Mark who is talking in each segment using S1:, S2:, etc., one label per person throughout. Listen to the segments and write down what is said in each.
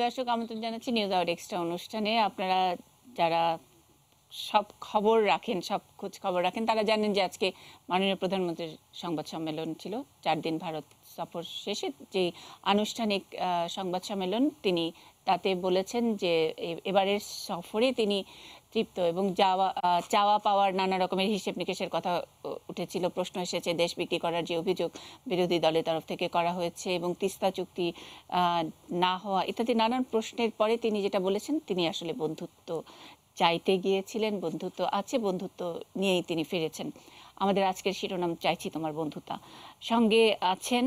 S1: দর্শক, আমন্ত্রণ জানাচ্ছি নিউজ আওয়ার এক্সট্রা অনুষ্ঠানে। আপনারা যারা সব খবর রাখেন, সব খোঁজ খবর রাখেন, তারা জানেন যে আজকে মাননীয় প্রধানমন্ত্রীর সংবাদ সম্মেলন ছিল। 4 দিন ভারত সফর শেষে যে আনুষ্ঠানিক সংবাদ সম্মেলন, তিনি তাতে বলেছেন যে এবারের সফরে তিনি তৃপ্ত এবং চাওয়া পাওয়ার নানা রকমের হিসেব নিকেশের কথা উঠেছিল, প্রশ্ন এসেছে দেশ বিক্রি করার যে অভিযোগ বিরোধী দলের তরফ থেকে করা হয়েছে এবং তিস্তা চুক্তি না হওয়া ইত্যাদি নানান প্রশ্নের পরে তিনি যেটা বলেছেন, তিনি আসলে বন্ধুত্ব চাইতে গিয়েছিলেন, বন্ধুত্ব আছে, বন্ধুত্ব নিয়েই তিনি ফিরেছেন। আমাদের আজকের শিরোনাম চাইছি তোমার বন্ধুতা। সঙ্গে আছেন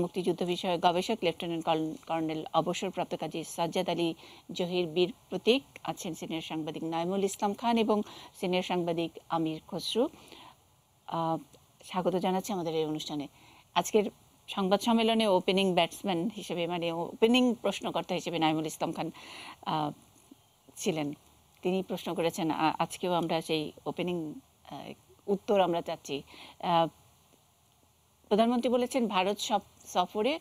S1: মুক্তিযুদ্ধ বিষয়ক গবেষক লেফটেন্যান্ট কর্নেল অবসরপ্রাপ্ত কাজী সাজ্জাদ আলী জহির বীর প্রতীক, আছেন সিনিয়র সাংবাদিক নাইমুল ইসলাম খান এবং সিনিয়র সাংবাদিক আমির খসরু। স্বাগত জানাচ্ছি আমাদের এই অনুষ্ঠানে। আজকের সংবাদ সম্মেলনে ওপেনিং ব্যাটসম্যান হিসেবে, মানে ওপেনিং প্রশ্নকর্তা হিসেবে নাইমুল ইসলাম খান ছিলেন। তিনি প্রশ্ন করেছেন, আজকেও আমরা সেই ওপেনিং উত্তর আমরা চাচ্ছি। প্রধানমন্ত্রী বলেছেন ভারত সফরে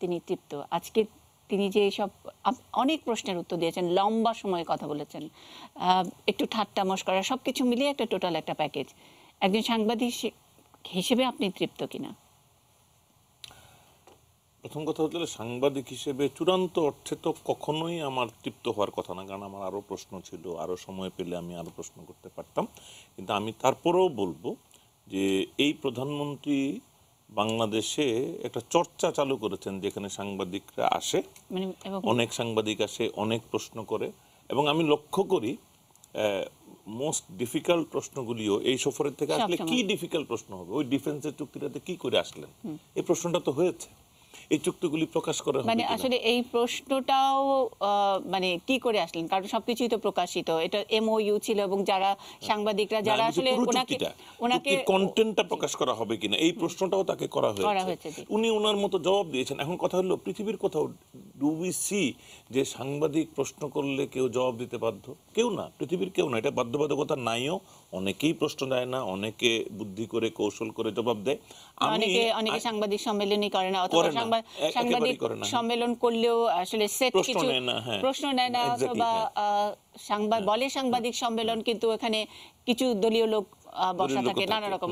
S1: তিনি তৃপ্ত। আজকে তিনি যে সব অনেক প্রশ্নের উত্তর দিয়েছেন, লম্বা সময় কথা বলেছেন, একটু ঠাট্টা মশকরা সব কিছু মিলিয়ে একটা টোটাল একটা প্যাকেজ। একজন সাংবাদিক হিসেবে আপনি তৃপ্ত কিনা?
S2: প্রথম কথা হচ্ছে সাংবাদিক হিসেবে চূড়ান্ত অর্থে তো কখনোই আমার তৃপ্ত হওয়ার কথা না, কারণ আমার আরও প্রশ্ন ছিল, আরও সময় পেলে আমি আরও প্রশ্ন করতে পারতাম। কিন্তু আমি তারপরেও বলবো যে এই প্রধানমন্ত্রী বাংলাদেশে একটা চর্চা চালু করেছেন, যেখানে সাংবাদিকরা আসে, অনেক সাংবাদিক আসে, অনেক প্রশ্ন করে, এবং আমি লক্ষ্য করি মোস্ট ডিফিকাল্ট প্রশ্নগুলিও এই সফরের থেকে আসলে কি ডিফিকাল্ট প্রশ্ন হবে, ওই ডিফেন্সের চুক্তিটাতে কি করে আসলেন, এই প্রশ্নটা তো হয়েছে। এই চুক্তিগুলি প্রকাশ করা
S1: মানে আসলে এই প্রশ্নটাও মানে কি করে আসলেন, কারণ সবকিছুই তো প্রকাশিত, এটা এমওইউ ছিল এবং যারা সাংবাদিকরা যারা আসলে ওনাকে
S2: কন্টেন্টটা প্রকাশ করা হবে কিনা এই প্রশ্নটাও তাকে করা হয়েছে। উনি ওনার মতো জবাব দিয়েছেন। এখন কথা হলো পৃথিবীর কোথাও ডু উই সি যে সাংবাদিক প্রশ্ন করলে কেউ জবাব দিতে বাধ্য? কেউ না, পৃথিবীর কেউ না। এটা বাধ্যবাধকতা নাইও, অনেকেই প্রশ্ন দেয় না, অনেকে বুদ্ধি করে কৌশল করে জবাব দেয়।
S1: অনেকে সাংবাদিক সম্মেলনই করে না, অথবা সাংবাদিক সম্মেলন করলেও আসলে সেট কিছু প্রশ্ন নেয় না, অথবা সাংবাদিক সম্মেলন কিন্তু এখানে কিছু দলীয় লোক বসা থাকে, নানা রকম।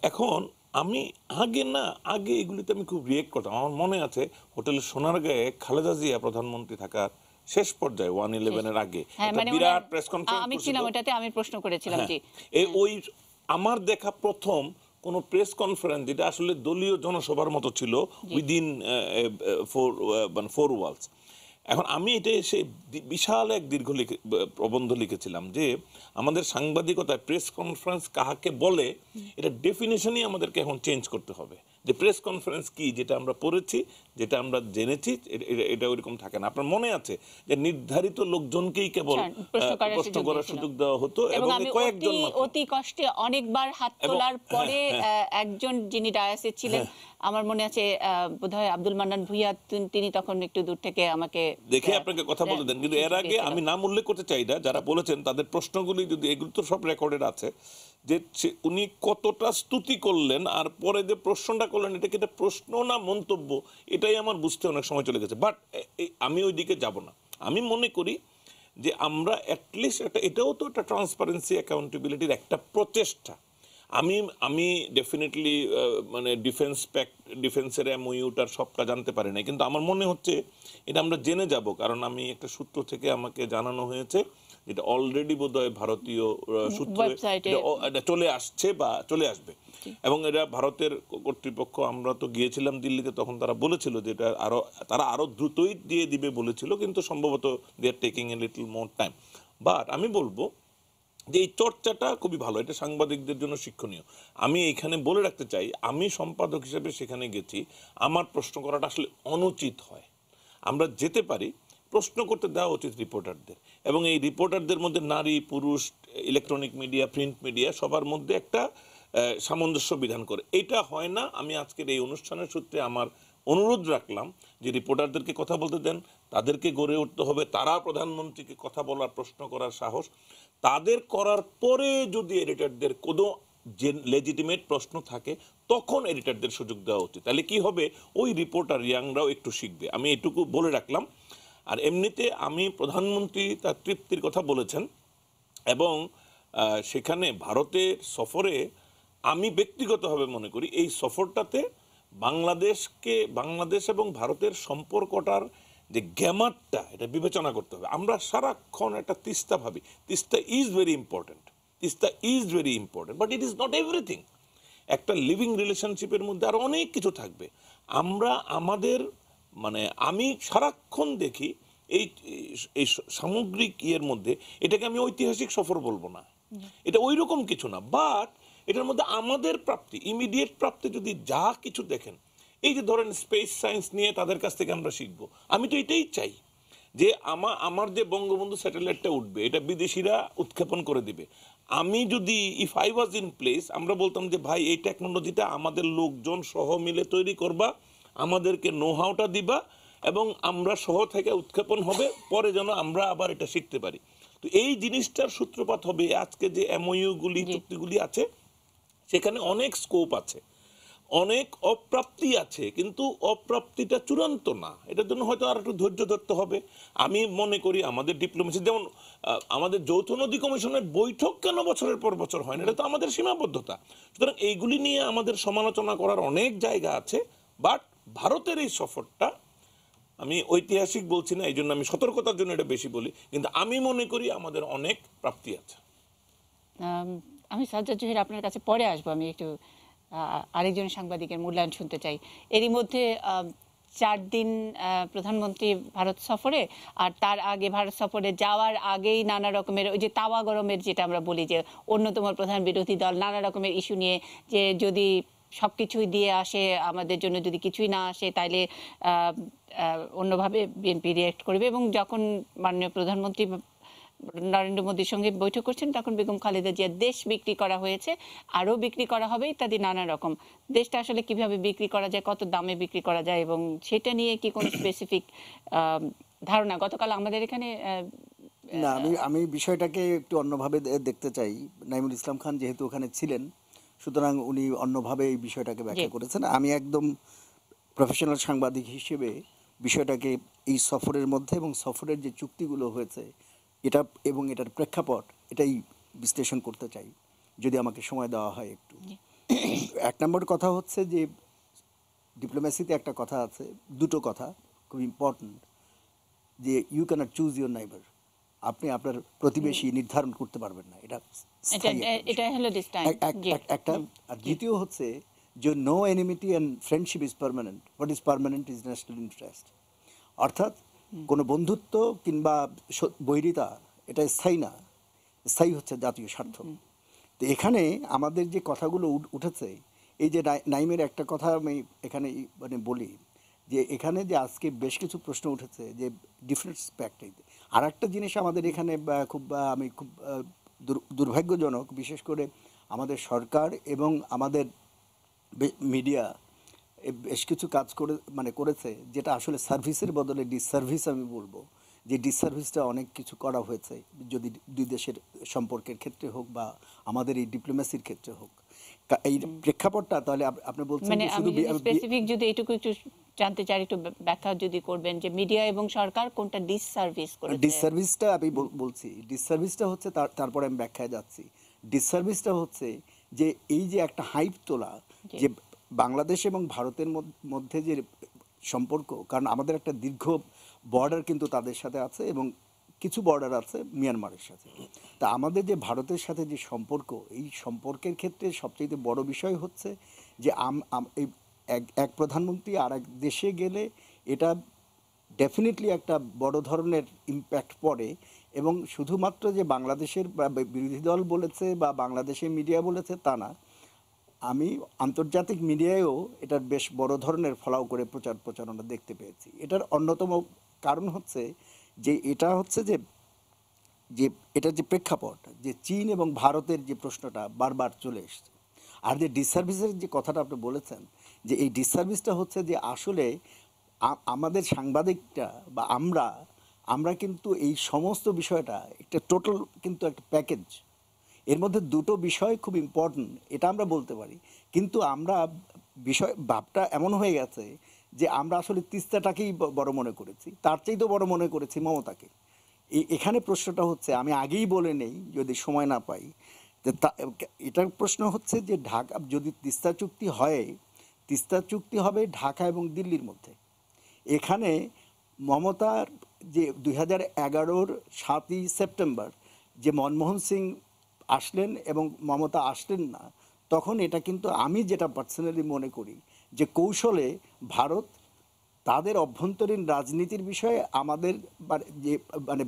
S2: এখন আমি আগে এগুলিতে আমি খুব রিয়েক্ট করতাম। আমার মনে আছে হোটেলের সোনারগাঁয়ে খালেদা জিয়া প্রধানমন্ত্রী থাকার শেষ পর্যায়ে 1/11 এর আগে বিরাট প্রেস কনফারেন্স
S1: আমি ছিলাম, ওটাতে আমি প্রশ্ন করেছিলাম। জি,
S2: ওই আমার দেখা প্রথম কোন প্রেস কনফারেন্স যেটা আসলে দলীয় জনসভার মতো ছিল, উইদিন 4 ওয়ালস। এখন আমি এটা এসে বিশাল এক দীর্ঘ প্রবন্ধ লিখেছিলাম যে আমাদের সাংবাদিকতায় প্রেস কনফারেন্স কাহাকে বলে, এটা ডেফিনেশনই আমাদেরকে এখন চেঞ্জ করতে হবে। যে প্রেস কনফারেন্স কি, যেটা আমরা পড়েছি, যেটা আমরা জেনেছি, এটা ওইরকম থাকে না। আপনার মনে আছে যে নির্ধারিত লোকজনকেই কেবল প্রশ্ন করার সুযোগ দেওয়া হতো, এবং কয়েকজন
S1: অতি কষ্টে অনেকবার হাত তোলার পরে একজন যিনি ডায়াসে ছিলেন, আমার মনে আছে বোধহয় আব্দুল মান্নান ভুইয়া, তিনি তখন একটু দূর থেকে আমাকে
S2: দেখে আপনাকে কথা বলে দেন। কিন্তু এর আগে আমি নাম উল্লেখ করতে চাই না, যারা বলেছেন তাদের প্রশ্নগুলি যদি, এগুলো তো সব রেকর্ডেড আছে, যে উনি কতটা স্তুতি করলেন আর পরে যে প্রশ্নটা করলেন, এটা কি একটা প্রশ্ন না মন্তব্য, এটাই আমার বুঝতে অনেক সময় চলে গেছে। বাট আমি ওই দিকে যাব না। আমি মনে করি যে আমরা অ্যাটলিস্ট এটাও তো একটা ট্রান্সপারেন্সি অ্যাকাউন্টেবিলিটির একটা প্রচেষ্টা। আমি ডেফিনেটলি মানে ডিফেন্সের এমওইউটার সবটা জানতে পারি না, কিন্তু আমার মনে হচ্ছে এটা আমরা জেনে যাব, কারণ আমি একটা সূত্র থেকে আমাকে জানানো হয়েছে যেটা অলরেডি বোধহয় ভারতীয় সূত্রে চলে আসছে বা চলে আসবে, এবং এটা ভারতের কর্তৃপক্ষ, আমরা তো গিয়েছিলাম দিল্লিতে, তখন তারা বলেছিল যে এটা তারা আরো দ্রুতই দিয়ে দিবে বলেছিল, কিন্তু সম্ভবত they are taking a little more time. But আমি বলবো যে এই চর্চাটা খুবই ভালো, এটা সাংবাদিকদের জন্য শিক্ষণীয়। আমি এইখানে বলে রাখতে চাই, আমি সম্পাদক হিসেবে সেখানে গেছি, আমার প্রশ্ন করাটা আসলে অনুচিত হয়। আমরা যেতে পারি, প্রশ্ন করতে দেওয়া উচিত রিপোর্টারদের, এবং এই রিপোর্টারদের মধ্যে নারী পুরুষ, ইলেকট্রনিক মিডিয়া, প্রিন্ট মিডিয়া, সবার মধ্যে একটা সামঞ্জস্য বিধান করে। এটা হয় না। আমি আজকের এই অনুষ্ঠানের সূত্রে আমার অনুরোধ রাখলাম যে রিপোর্টারদেরকে কথা বলতে দেন, তাদেরকে গড়ে উঠতে হবে, তারা প্রধানমন্ত্রীকে কথা বলার, প্রশ্ন করার সাহস তাদের করার পরে যদি এডিটরদের কোনো যে লেজিটিমেট প্রশ্ন থাকে তখন এডিটরদের সুযোগ দেওয়া উচিত। তাহলে কি হবে, ওই রিপোর্টার ইয়াংরাও একটু শিখবে। আমি এটুকু বলে রাখলাম। আর এমনিতে আমি প্রধানমন্ত্রী তার তৃপ্তির কথা বলেছেন এবং সেখানে ভারতের সফরে আমি ব্যক্তিগতভাবে মনে করি এই সফরটাতে বাংলাদেশ এবং ভারতের সম্পর্কটার যে গ্যামারটা এটা বিবেচনা করতে হবে। আমরা সারাক্ষণ একটা তিস্তা ভাবি, Teesta is very important, but it is not everything. একটা লিভিং রিলেশনশিপের মধ্যে আরো অনেক কিছু থাকবে। আমি সারাক্ষণ দেখি এই এই সামগ্রিক ইয়ের মধ্যে এটাকে আমি ঐতিহাসিক সফর বলবো না, এটা ওই রকম কিছু না, বাট এটার মধ্যে আমাদের প্রাপ্তি, ইমিডিয়েট প্রাপ্তি যদি যা কিছু দেখেন, এই যে ধরেন স্পেস সায়েন্স নিয়ে তাদের কাছ থেকে আমরা শিখবো, আমি তো এটাই চাই যে আমার যে বঙ্গবন্ধু স্যাটেলাইটটা উঠবে এটা বিদেশিরা উৎক্ষেপণ করে দিবে। আমি যদি if I was in place, আমরা বলতাম যে ভাই এই টেকনোলজিটা আমাদের লোকজন সহ মিলে তৈরি করবা, আমাদেরকে নো হাউটা দিবা এবং আমরা সহ থেকে উৎক্ষেপণ হবে, পরে যেন আমরা আবার এটা শিখতে পারি। তো এই জিনিসটার সূত্রপাত হবে আজকে যে এমওইউ গুলি, চুক্তিগুলি আছে, সেখানে অনেক স্কোপ আছে, অনেক অপ্রাপ্তি আছে, কিন্তু অপ্রাপ্তিটা চূড়ান্ত না। এটার জন্য হয়তো আর একটু ধৈর্য ধরতে হবে। আমি মনে করি আমাদের ডিপ্লোমেসি, যেমন আমাদের যৌথ নদী কমিশনের বৈঠক কেন বছরের পর বছর হয় না, এটা তো আমাদের সীমাবদ্ধতা। সুতরাং এইগুলি নিয়ে আমাদের সমালোচনা করার অনেক জায়গা আছে, বাট ভারতের এই সফরটা আমি ঐতিহাসিক বলছি না, এই জন্য আমি সতর্কতার জন্য এটা বেশি বলি, কিন্তু আমি মনে করি আমাদের অনেক প্রাপ্তি আছে।
S1: আমি সাজ্জাদ জহির আপনার কাছে পরে আসবো, আমি একটু আরেকজন সাংবাদিকের মূল্যায়ন শুনতে চাই। এরই মধ্যে 4 দিন প্রধানমন্ত্রী ভারত সফরে, আর তার আগে ভারত সফরে যাওয়ার আগেই নানা রকমের ওই যে তাওয়া গরমের যেটা আমরা বলি, যে অন্যতম প্রধান বিরোধী দল নানা রকমের ইস্যু নিয়ে, যে যদি সব কিছুই দিয়ে আসে আমাদের জন্য, যদি কিছুই না আসে তাইলে অন্যভাবে বিএনপি রিঅ্যাক্ট করবে। এবং যখন মাননীয় প্রধানমন্ত্রী নরেন্দ্র মোদীর সঙ্গে বৈঠক করছেন, তখন বেগম খালেদা জিয়া দেশ বিক্রি করা হয়েছে, আরও বিক্রি করা হবে ইত্যাদি নানা রকম। দেশটা আসলে কিভাবে বিক্রি করা যায়, কত দামে বিক্রি করা যায়, এবং সেটা নিয়ে কি কোনো স্পেসিফিক ধারণা? গতকাল আমাদের এখানে
S3: না, আমি বিষয়টাকে একটু অন্যভাবে দেখতে চাই। নাইমুল ইসলাম খান যেহেতু ওখানে ছিলেন, সুতরাং উনি অন্যভাবে এই বিষয়টাকে ব্যাখ্যা করেছেন। আমি একদম প্রফেশনাল সাংবাদিক হিসেবে বিষয়টাকে এই সফরের মধ্যে এবং সফরের যে চুক্তিগুলো হয়েছে এটা এবং এটার প্রেক্ষাপট, এটাই বিশ্লেষণ করতে চাই, যদি আমাকে সময় দেওয়া হয় একটু। 1 নম্বর কথা হচ্ছে যে ডিপ্লোমেসিতে একটা কথা আছে, দুটো কথা খুব ইম্পর্ট্যান্ট, যে you cannot choose your neighbour. আপনি আপনার প্রতিবেশী নির্ধারণ করতে পারবেন না, এটা
S1: এটা হলো
S3: একটা। আর দ্বিতীয় হচ্ছে যে no enmity and friendship is permanent, what is permanent is national interest. অর্থাৎ কোনো বন্ধুত্ব কিংবা বৈরিতা এটা স্থায়ী না, স্থায়ী হচ্ছে জাতীয় স্বার্থ। তো এখানে আমাদের যে কথাগুলো উঠেছে, এই যে নাইমের একটা কথা আমি এখানে বলি, যে এখানে যে আজকে বেশ কিছু প্রশ্ন উঠেছে যে ডিফারেন্ট স্পেক্টে। আর একটা জিনিস আমাদের এখানে আমি খুব দুর্ভাগ্যজনক, বিশেষ করে আমাদের সরকার এবং আমাদের মিডিয়া বেশ কিছু কাজ করেছে, যেটা আসলে সার্ভিসের বদলে ডিসসার্ভিস আমি বলবো, যে ডিসসার্ভিসটা অনেক কিছু করা হয়েছে, যদি দুই দেশের সম্পর্কের ক্ষেত্রে হোক বা আমাদের এই ডিপ্লোমেসির ক্ষেত্রে হোক। এই প্রেক্ষাপটটা তাহলে আপনি বলছেন
S1: মানে আমি স্পেসিফিক যদি এইটুকু একটু জানতে চাই, একটু ব্যাখ্যা যদি করবেন, যে মিডিয়া এবং সরকার কোনটা ডিসসার্ভিস করেছে?
S3: ডিসসার্ভিসটা আমি বলছি, ডিসসার্ভিসটা হচ্ছে তারপরে আমি ব্যাখ্যায় যাচ্ছি। ডিসসার্ভিসটা হচ্ছে যে এই যে একটা হাইপ তোলা, যে বাংলাদেশ এবং ভারতের মধ্যে যে সম্পর্ক, কারণ আমাদের একটা দীর্ঘ বর্ডার কিন্তু তাদের সাথে আছে এবং কিছু বর্ডার আছে মিয়ানমারের সাথে। তা আমাদের যে ভারতের সাথে যে সম্পর্ক, এই সম্পর্কের ক্ষেত্রে সবচেয়ে বড় বিষয় হচ্ছে যে এক প্রধানমন্ত্রী আর এক দেশে গেলে এটা ডেফিনেটলি একটা বড় ধরনের ইম্প্যাক্ট পড়ে। এবং শুধুমাত্র যে বাংলাদেশের বিরোধী দল বলেছে বা বাংলাদেশের মিডিয়া বলেছে তা না, আমি আন্তর্জাতিক মিডিয়ায়ও এটার বেশ বড় ধরনের ফলাও করে প্রচারণা দেখতে পেয়েছি। এটার অন্যতম কারণ হচ্ছে যে এটা হচ্ছে যে এটার যে প্রেক্ষাপট, যে চীন এবং ভারতের যে প্রশ্নটা বারবার চলে এসছে। আর যে ডিসসার্ভিসের যে কথাটা আপনি বলেছেন, যে এই ডিসসার্ভিসটা হচ্ছে যে আসলে আমাদের সাংবাদিকটা বা আমরা কিন্তু এই সমস্ত বিষয়টা একটা টোটাল কিন্তু একটা প্যাকেজ, এর মধ্যে দুটো বিষয় খুব ইম্পর্টেন্ট, এটা আমরা বলতে পারি। কিন্তু আমরা ভাবটা এমন হয়ে গেছে যে আমরা আসলে তিস্তাটাকেই বড় মনে করেছি, তার চাইতেও বড় মনে করেছি মমতাকে। এখানে প্রশ্নটা হচ্ছে, আমি আগেই বলে নেই যদি সময় না পাই, যে এটার প্রশ্ন হচ্ছে যে ঢাকা যদি তিস্তা চুক্তি হয়, তিস্তা চুক্তি হবে ঢাকা এবং দিল্লির মধ্যে। এখানে মমতার যে 2011-র 7ই সেপ্টেম্বর যে মনমোহন সিং আসলেন এবং মমতা আসলেন না, তখন এটা কিন্তু আমি যেটা পার্সোনালি মনে করি যে কৌশলে ভারত তাদের অভ্যন্তরীণ রাজনীতির বিষয়ে আমাদের যে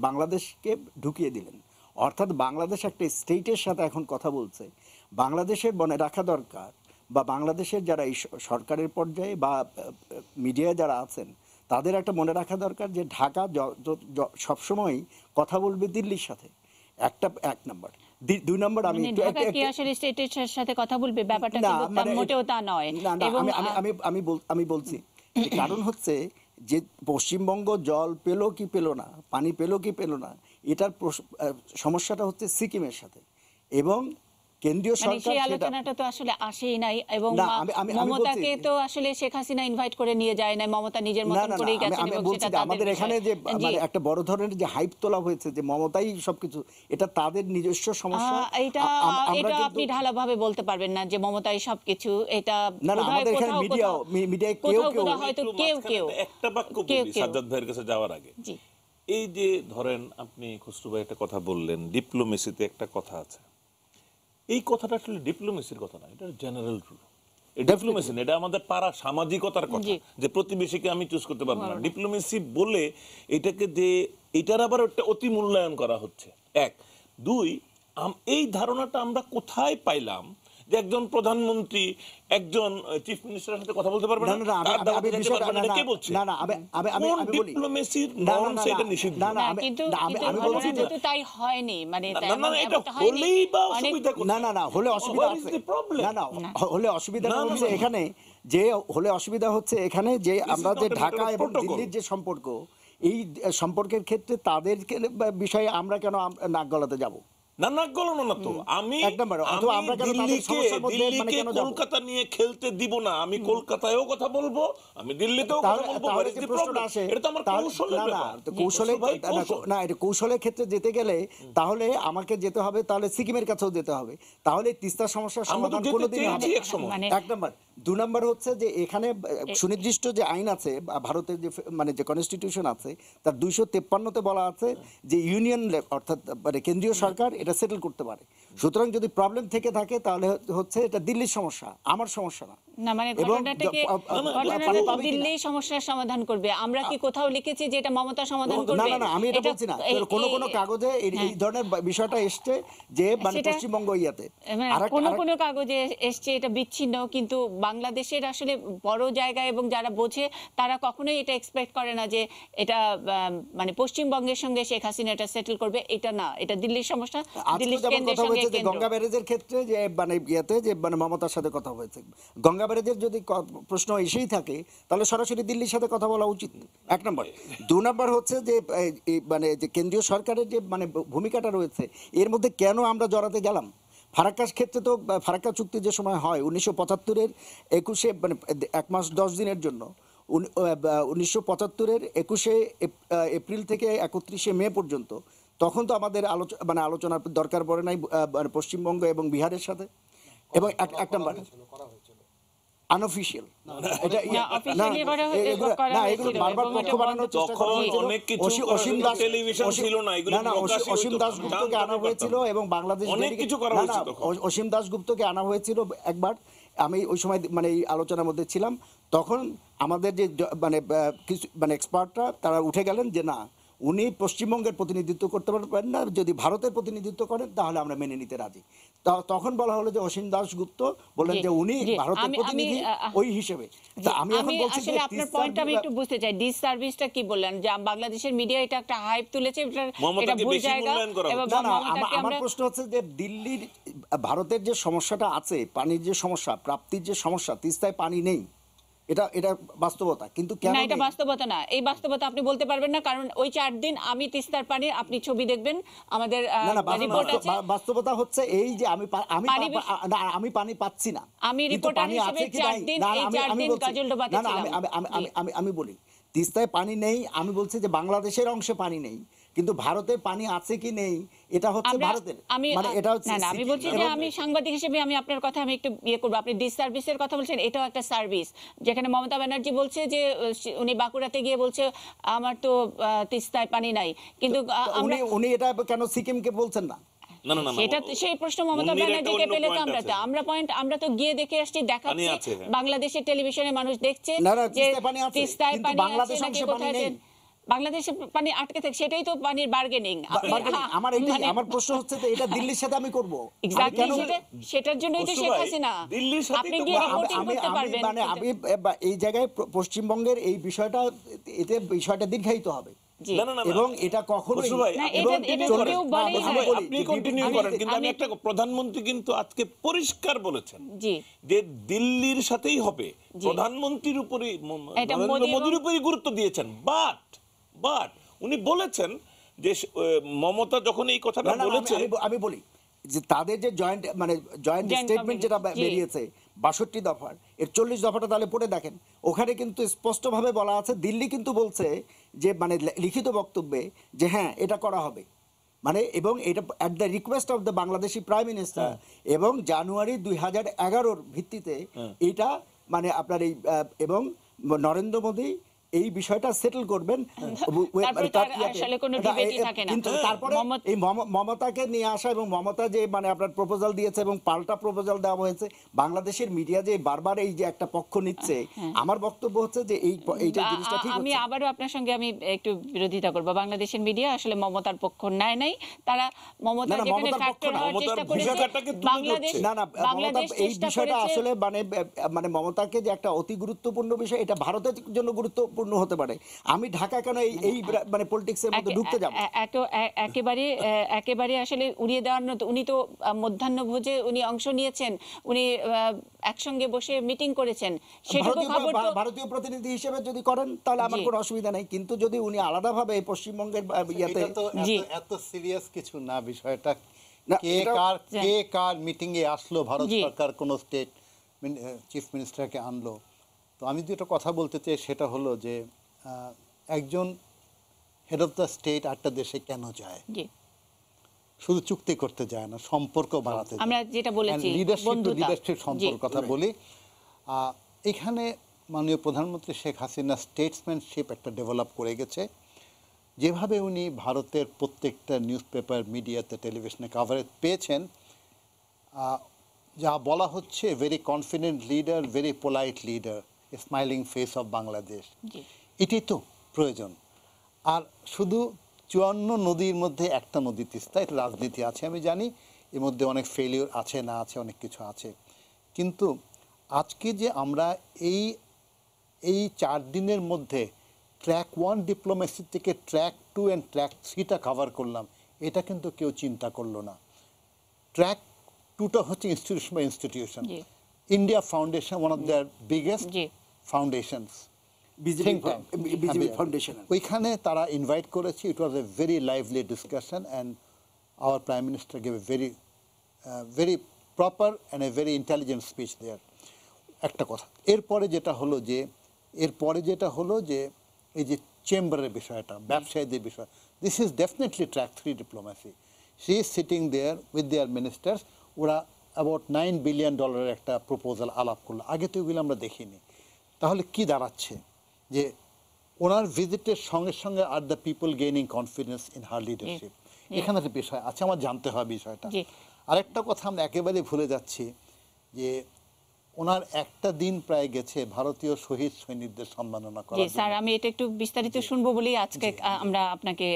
S3: বাংলাদেশকে ঢুকিয়ে দিলেন। অর্থাৎ বাংলাদেশ একটা স্টেটের সাথে এখন কথা বলছে। বাংলাদেশের মনে রাখা দরকার, বা বাংলাদেশের যারা এই সরকারের পর্যায়ে বা মিডিয়ায় যারা আছেন তাদের একটা মনে রাখা দরকার যে ঢাকা সবসময় কথা বলবে দিল্লির সাথে। এক নাম্বার। 2 নাম্বার, আমি
S1: ঢাকা কি আসলে স্টেটের সাথে কথা বলবে? ব্যাপারটা কিন্তু মোটেও তা নয়।
S3: এবং আমি বলছি কারণ হচ্ছে যে পশ্চিমবঙ্গ জল পেল কি পেল না, পানি পেল কি পেল না, এটার সমস্যাটা হচ্ছে সিকিমের সাথে। এবং কেন্দ্রীয় সরকার
S1: সেই আলোচনাটা তো আসলে আসেই নাই, এবং মমতাকে তো আসলে শেখ হাসিনা ইনভাইট করে নিয়ে যায় না, মমতা নিজের মতন করেই গেছেন।
S3: আমি বলছি যে আমাদের এখানে যে একটা বড় ধরনের যে হাইপ তোলা হয়েছে যে মমতাই সবকিছু, এটা তাদের নিজস্ব সমস্যা।
S1: এটা আপনি ঢালাভাবে বলতে পারবেন না যে মমতাই সবকিছু। এটা
S3: না, আমাদের এখানে মিডিয়ায়
S1: কেউ
S2: একটা বাক্য বলি সাজ্জাদ ভাইয়ের কাছে যাওয়ার আগে। এই যে ধরেন আপনি খসরু ভাই একটা কথা বললেন, ডিপ্লোমেসিতে একটা কথা আছে। এই কথাটা আসলে ডিপ্লোমেসির কথা না, এটা জেনারেল রুল। ডিপ্লোমেসি না, এটা আমাদের পাড়া সামাজিকতার কথা, যে প্রতিবেশীকে আমি চুজ করতে পারবো না। ডিপ্লোমেসি বলে এটাকে যে এটার আবার একটা অতি মূল্যায়ন করা হচ্ছে। 1 2 এই ধারণাটা আমরা কোথায় পাইলাম যে একজন প্রধানমন্ত্রী একজন চিফ মিনিস্টারের সাথে কথা বলতে পারবে না? কে বলছে? ডিপ্লোমেসির নর্মস এটা নিষিদ্ধ।
S1: কিন্তু তাই হয়নি, মানে
S2: এটা হলেই বা অসুবিধা কোথায়?
S3: না হলে অসুবিধা আছে। হলে অসুবিধা হচ্ছে এখানে যে যে আমরা যে ঢাকা এবং দিল্লির যে সম্পর্ক, এই সম্পর্কের ক্ষেত্রে তাদের বিষয়ে আমরা কেন নাক গলাতে যাব?
S2: নাক গলানো না তো। আমি দিল্লিকে কলকাতা নিয়ে খেলতে দিব না। আমি কলকাতায়ও কথা বলবো, আমি দিল্লিতেও কথা বলবো। এটা তো আমার কৌশলের ব্যাপার।
S3: এটা কৌশলের ক্ষেত্রে যেতে গেলে তাহলে আমাকে যেতে হবে, তাহলে সিকিমের কাছেও যেতে হবে, তাহলে তিস্তা সমস্যার সমাধান কোনোদিন হবে। 1 নাম্বার। 2 নাম্বার হচ্ছে যে এখানে সুনির্দিষ্ট যে আইন আছে, ভারতের যে কনস্টিটিউশন আছে, তার 253-তে বলা আছে যে ইউনিয়ন অর্থাৎ কেন্দ্রীয় সরকার এটা সেটেল করতে পারে। সুতরাং যদি প্রবলেম থেকে থাকে তাহলে হচ্ছে এটা দিল্লির সমস্যা, আমার সমস্যা না।
S1: দিল্লি সমস্যার সমাধান করবে। আমরা কি কোথাও লিখেছি যে এটা মমতা সমাধান করবে?
S3: না, আমি এটা বলছি না। কোন কাগজে এই ধরনের বিষয়টা এসছে যে পশ্চিমবঙ্গ ইয়াতে,
S1: কোন কাগজে এসছে এটা বিচ্ছিন্ন, কিন্তু বাংলাদেশের আসলে বড় জায়গা এবং যারা বোঝে তারা কখনোই এটা এক্সপেক্ট করে না যে এটা পশ্চিমবঙ্গের সঙ্গে শেখ হাসিনা এটা সেটেল করবে। এটা না, এটা দিল্লির সমস্যা। দিল্লির কেন্দ্রের সঙ্গে
S3: গঙ্গা ব্যারেজের ক্ষেত্রে যে ইয়াতে যে মমতার সাথে কথা হয়েছে, গঙ্গা ব্যারেজের যদি প্রশ্ন এসেই থাকে তাহলে সরাসরি দিল্লির সাথে কথা বলা উচিত। 1 নম্বর। 2 নম্বর হচ্ছে যে যে কেন্দ্রীয় সরকারের যে ভূমিকাটা রয়েছে, এর মধ্যে কেন আমরা জড়াতে গেলাম? ফারাক্কার ক্ষেত্রে তো ফারাক্কা চুক্তি যে সময় হয় 1975-এর 21 1 মাস 10 দিনের জন্য, 1975-এর 21 এপ্রিল থেকে 31 মে পর্যন্ত, তখন তো আমাদের আলোচনার দরকার পড়ে নাই পশ্চিমবঙ্গ এবং বিহারের সাথে। এবং 1 নম্বর আনঅফিশিয়াল, অসীম দাশগুপ্তকে আনা হয়েছিল একবার। আমি ওই সময় এই আলোচনার মধ্যে ছিলাম। তখন আমাদের যে এক্সপার্টরা তারা উঠে গেলেন যে না, উনি পশ্চিমবঙ্গের প্রতিনিধিত্ব করতে পারবেন না, যদি ভারতের প্রতিনিধিত্ব করেন তাহলে আমরা মেনে নিতে রাজি। তখন বলা হলো যে অসীম দাশগুপ্ত বললেন যে উনি ভারতের প্রতিনিধি ওই হিসেবে।
S1: আমি এখন বলছি যে আপনার পয়েন্টটা আমি একটু বুঝতে চাই। ডিসসার্ভিসটা কি বললেন যে বাংলাদেশের মিডিয়া এটা একটা হাইপ তুলেছে, এটা ভুল জায়গা।
S3: আমার প্রশ্ন হচ্ছে যে দিল্লির ভারতের যে সমস্যাটা আছে, পানির যে সমস্যা, প্রাপ্তির যে সমস্যা, তিস্তায় পানি নেই, এটা এটা বাস্তবতা, কিন্তু কেন
S1: না, এটা
S3: নেই?
S1: বাস্তবতা না। এই বাস্তবতা আপনি বলতে পারবেন না, কারণ ওই 4 দিন আমি তিস্তার পানি, আপনি ছবি দেখবেন, আমাদের
S3: না না
S1: রিপোর্ট আছে।
S3: বাস্তবতা হচ্ছে এই যে
S1: পানি
S3: আমি পানি পাচ্ছি না,
S1: আমি
S3: কিন্তু
S1: রিপোর্টার
S3: পানি
S1: হিসেবে
S3: আছে কি
S1: 4
S3: নাই?
S1: দিন,
S3: না,
S1: এই
S3: আমি
S1: 4
S3: আমি
S1: দিন
S3: বলছি,
S1: কাজলডোবাতে
S3: না না
S1: ছিলাম।
S3: আমি বলি তিস্তায় পানি নেই, আমি বলছি যে বাংলাদেশের অংশে পানি নেই, কিন্তু ভারতে পানি আছে কি নেই এটা হচ্ছে ভারতের, মানে এটা হচ্ছে
S1: না, আমি বলছি যে আমি সাংবাদিক হিসেবে আমি আপনার কথা আমি একটু ইয়ে করবো। আপনি ডিসসার্ভিসের কথা বলছেন, এটাও একটা সার্ভিস। যেখানে মমতা ব্যানার্জি বলছে যে উনি বাঁকুড়াতে গিয়ে বলছে আমার তো তিস্তায় পানি নাই, কিন্তু আমরা
S3: উনি এটা কেন সিকিমকে বলছেন না?
S2: না না না না,
S1: সেটা সেই প্রশ্ন মমতা
S2: মুন্নির একটা
S1: ব্যানার্জিকে
S2: অন্য
S1: পেলে তো
S2: point
S1: আমরা
S2: আছে।
S1: তো আমরা তো গিয়ে দেখে আসছি,
S2: পানি
S1: দেখাচ্ছি,
S2: আছে, হ্যাঁ।
S1: বাংলাদেশের টেলিভিশনে মানুষ দেখছে
S3: না, না,
S1: যে
S3: তিস্তায় পানি আছে,
S1: তিস্তায়
S3: কিন্তু
S1: পানি
S3: বাংলাদেশ
S1: আছে নাকি
S3: অংশে পানি
S1: কোথায়
S3: নেই।
S1: বাংলাদেশে পানি আটকে থাকে, সেটাই তো পানির বার্গেনিং।
S3: আমার আমার প্রশ্ন হচ্ছে যে এটা দিল্লির সাথে আমি করব
S1: এক্স্যাক্টলি, সেটার জন্যই তো
S2: বসু
S1: শেখ
S2: ভাই,
S1: হাসিনা।
S2: দিল্লির সাথে
S1: আপনি
S2: তো
S1: গিয়ে
S2: আমি-
S1: রিপোর্টিং
S3: আমি
S1: করতে
S3: আমি
S1: পারবেন,
S3: মানে আমি এই জায়গায় পশ্চিমবঙ্গের এই বিষয়টা, এতে বিষয়টা দীর্ঘায়িত হবে,
S1: জি।
S2: না না না না।
S3: এবং এটা কখনোই
S2: বসু ভাই,
S1: না,
S2: আপনি
S1: এটা
S2: continue
S1: তো
S2: করেন।
S1: কেউ বলেই
S2: বসু
S1: না।
S2: ভাই,
S3: বলি
S2: আপনি
S3: যে
S2: কন্টিনিউ
S3: আমি-
S2: করেন, কিন্তু আমি
S1: আমি-
S2: একটা প্রধানমন্ত্রী কিন্তু আজকে পরিষ্কার বলেছেন
S1: জি,
S2: যে দিল্লির সাথেই হবে,
S1: জি।
S2: প্রধানমন্ত্রীর উপরই
S1: এটা
S2: নরেন্দ্র
S1: মোদি
S2: মোদির
S1: এবং-
S2: উপরই গুরুত্ব দিয়েছেন। বাট উনি বলেছেন যে মমতা যখন এই কথাটা
S3: না, না,
S2: বলেছে,
S3: আমি বলি যে তাদের যে জয়েন্ট
S1: Joint
S3: স্টেটমেন্ট যেটা
S1: communique, জি।
S3: বেরিয়েছে 62 দফার, এর 40 দফাটা তাহলে পড়ে দেখেন, ওখানে কিন্তু স্পষ্টভাবে বলা আছে, দিল্লি কিন্তু বলছে যে মানে লিখিত বক্তব্যে যে হ্যাঁ এটা করা হবে, মানে এবং এটা at the request of the Bangladeshi prime minister, এবং জানুয়ারি 2011-র ভিত্তিতে এটা মানে আপনার এই এবং নরেন্দ্র মোদী এই বিষয়টা সেটেল করবেন।
S1: তারপরে তো আর আসলে কোনো debate-ই থাকে না।
S3: কিন্তু তারপরে
S1: মমতা-
S3: এই মমতাকে নিয়ে আসা এবং মমতা যে মানে আপনার প্রপোজাল দিয়েছে এবং পাল্টা প্রপোজাল দেওয়া হয়েছে, বাংলাদেশের মিডিয়া যে বারবার এই যে একটা পক্ষ নিচ্ছে, আমার বক্তব্য হচ্ছে যে এইটা জিনিসটা ঠিক
S1: আমি
S3: হচ্ছে।
S1: আবারও আপনার সঙ্গে আমি একটু বিরোধিতা করব। বাংলাদেশের মিডিয়া আসলে মমতার পক্ষ নেয় নাই। তারা মমতা
S3: না, না,
S1: যেখানে
S3: মমতার পক্ষ
S1: ফ্যাক্টর
S3: না,
S1: হওয়ার
S2: মমতার
S1: চেষ্টা করেছে,
S2: ভূমিকাটাকে তুলে
S1: বাংলাদেশ
S2: ধরছে।
S3: না না মমতা
S1: বাংলাদেশ
S3: এই
S1: চেষ্টা
S3: বিষয়টা
S1: করেছে।
S3: আসলে মানে মমতাকে যে একটা অতি গুরুত্বপূর্ণ বিষয়, এটা ভারতের জন্য গুরুত্বপূর্ণ হতে পারে। আমি ঢাকা কেন এই মানে পলিটিক্সের মধ্যে ঢুকতে যাব?
S1: একেবারে আসলে উড়িয়ে দেওয়ার মতো। উনি তো মধ্যাহ্নভোজে উনি অংশ নিয়েছেন, উনি একসঙ্গে বসে মিটিং করেছেন, সেটুকু খবর তো
S3: ভারতীয় প্রতিনিধি হিসেবে যদি করেন তাহলে আমার
S1: জি।
S3: কোনো অসুবিধা নেই, কিন্তু যদি উনি আলাদাভাবে পশ্চিমবঙ্গের ইয়াতে,
S4: এটা তো
S1: জি।
S4: এত সিরিয়াস কিছু না বিষয়টা।
S3: না,
S4: কে
S3: এটা-
S4: কার মিটিং এ আসলো, ভারত
S1: জি।
S4: সরকার কোন স্টেট চিফ মিনিস্টারকে আনলো। তো আমি যেটা কথা বলতে চাই সেটা হলো যে একজন হেড অফ দ্য স্টেট একটা দেশে কেন যায়?
S1: জি,
S4: শুধু চুক্তি করতে যায় না, সম্পর্ক বাড়াতে যায়।
S1: আমরা যেটা বলেছি, বন্ধুতা।
S4: লিডারশিপ
S1: জি।
S4: সম্পর্ক কথা বলি। এখানে মাননীয় প্রধানমন্ত্রী শেখ হাসিনা স্টেটসম্যানশিপ একটা ডেভেলপ করে গেছে। যেভাবে উনি ভারতের প্রত্যেকটা নিউজ পেপার, মিডিয়াতে, টেলিভিশনে কাভারেজ পেয়েছেন, যা বলা হচ্ছে very confident leader, very polite leader, smiling face of Bangladesh,
S1: জি।
S4: এটাই তো প্রয়োজন। আর শুধু 54 নদীর মধ্যে একটা নদী তিস্তা, এটা রাজনীতি আছে আমি জানি, এর মধ্যে অনেক ফেলিওর আছে, না আছে, অনেক কিছু আছে, কিন্তু আজকে যে আমরা এই 4 দিনের মধ্যে ট্র্যাক 1 ডিপ্লোমেসি থেকে ট্র্যাক 2 অ্যান্ড ট্র্যাক 3টা কভার করলাম, এটা কিন্তু কেউ চিন্তা করলো না। ট্র্যাক 2টা হচ্ছে ইনস্টিটিউশন বাই ইনস্টিটিউশন।
S1: জি।
S4: India foundation, one of their biggest
S1: জি।
S4: ফাউন্ডেশনস,
S3: বিজেপি ফাউন্ডেশন,
S4: ওইখানে তারা ইনভাইট করেছে। It was a very lively discussion and our prime minister gave a very proper and a very intelligent speech there. একটা কথা, এরপরে যেটা হলো যে এই যে চেম্বারের বিষয়টা, ব্যবসায়ীদের বিষয়, this is definitely track 3 diplomacy. She is sitting there with their ministers. ওরা অ্যাবাউট $9 বিলিয়ন একটা প্রপোজাল আলাপ করলো, আগে তো এগুলো আমরা দেখিনি। তাহলে কি দাঁড়াচ্ছে যে ওনার ভিজিটের সঙ্গে সঙ্গে are the people gaining confidence in her leadership, এখানে একটা বিষয় আছে, আমার জানতে হয় বিষয়টা।
S1: জি।
S4: আরেকটা কথা আমরা একেবারে ভুলে যাচ্ছি যে ওনার একটা দিন প্রায় গেছে ভারতীয় শহীদ সৈনিকদের সম্মাননা
S1: জি
S4: করার
S1: স্যার,
S4: জন্য।
S1: আমি এটা একটু বিস্তারিত শুনবো বলেই আজকে আমরা আপনাকে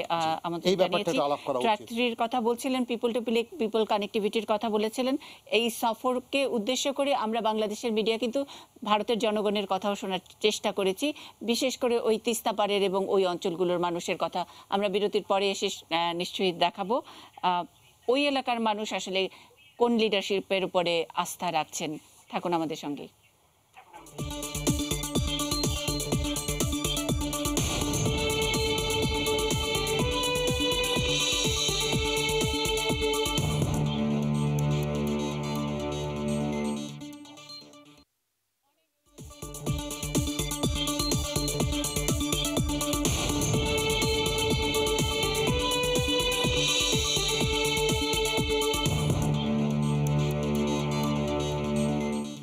S1: আমন্ত্রণ
S4: এই ব্যাপারটা
S1: জানিয়েছি।
S4: একটু আলাপ করা উচিত।
S1: ট্র্যাক 3-র কথা বলছিলেন, পিপল টু পিপল কানেক্টিভিটির কথা বলেছিলেন। এই সফরকে উদ্দেশ্য করে আমরা বাংলাদেশের মিডিয়া কিন্তু ভারতের জনগণের কথাও শোনার চেষ্টা করেছি, বিশেষ করে ওই তিস্তা পাড়ের এবং ওই অঞ্চলগুলোর মানুষের কথা আমরা বিরতির পরে এসে নিশ্চয়ই দেখাবো। ওই এলাকার মানুষ আসলে কোন লিডারশিপের উপরে আস্থা রাখছেন। থাকুন আমাদের সঙ্গে।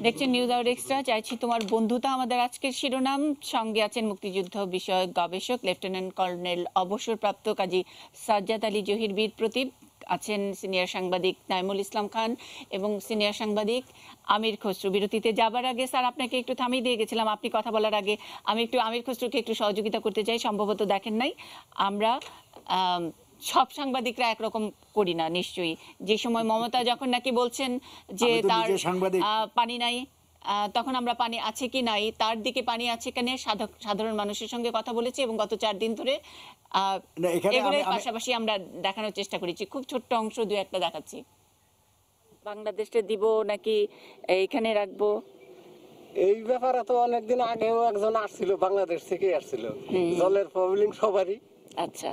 S1: দেখছেন নিউজ আওয়ার এক্সট্রা, চাইছি তোমার বন্ধুতা আমাদের আজকের শিরোনাম। সঙ্গে আছেন মুক্তিযুদ্ধ বিষয়ক গবেষক লেফটেন্যান্ট কর্নেল অবসরপ্রাপ্ত কাজী সাজ্জাদ আলী জহির বীর প্রতীপ, আছেন সিনিয়র সাংবাদিক নাইমুল ইসলাম খান এবং সিনিয়র সাংবাদিক আমির খসরু। বিরতিতে যাবার আগে স্যার আপনাকে একটু থামিয়ে দিয়ে গেছিলাম, আপনি কথা বলার আগে আমি একটু আমির খসরুকে একটু সহযোগিতা করতে চাই। সম্ভবত দেখেন নাই, আমরা সব সাংবাদিকরা একরকম করি না নিশ্চয়ই। যে সময় মমতা যখন নাকি বলছেন যে
S3: আমি তো
S1: তার
S3: নিজে সাংবাদিক।
S1: পানি নাই, তখন আমরা পানি আছে কি নাই, তার দিকে পানি আছে কেন সাধারণ মানুষের সঙ্গে কথা বলেছি এবং গত 4 দিন ধরে
S3: না, এখানে
S1: এগুলোর
S3: আমি-
S1: পাশাপাশি আমরা দেখানোর চেষ্টা করেছি। খুব ছোট্ট অংশ দু একটা দেখাচ্ছি। বাংলাদেশে দিব নাকি এইখানে রাখবো?
S5: এই ব্যাপারে তো অনেকদিন আগেও একজন আসছিল, বাংলাদেশ থেকে আসছিল। জলের প্রবলেম সবারই।
S1: আচ্ছা,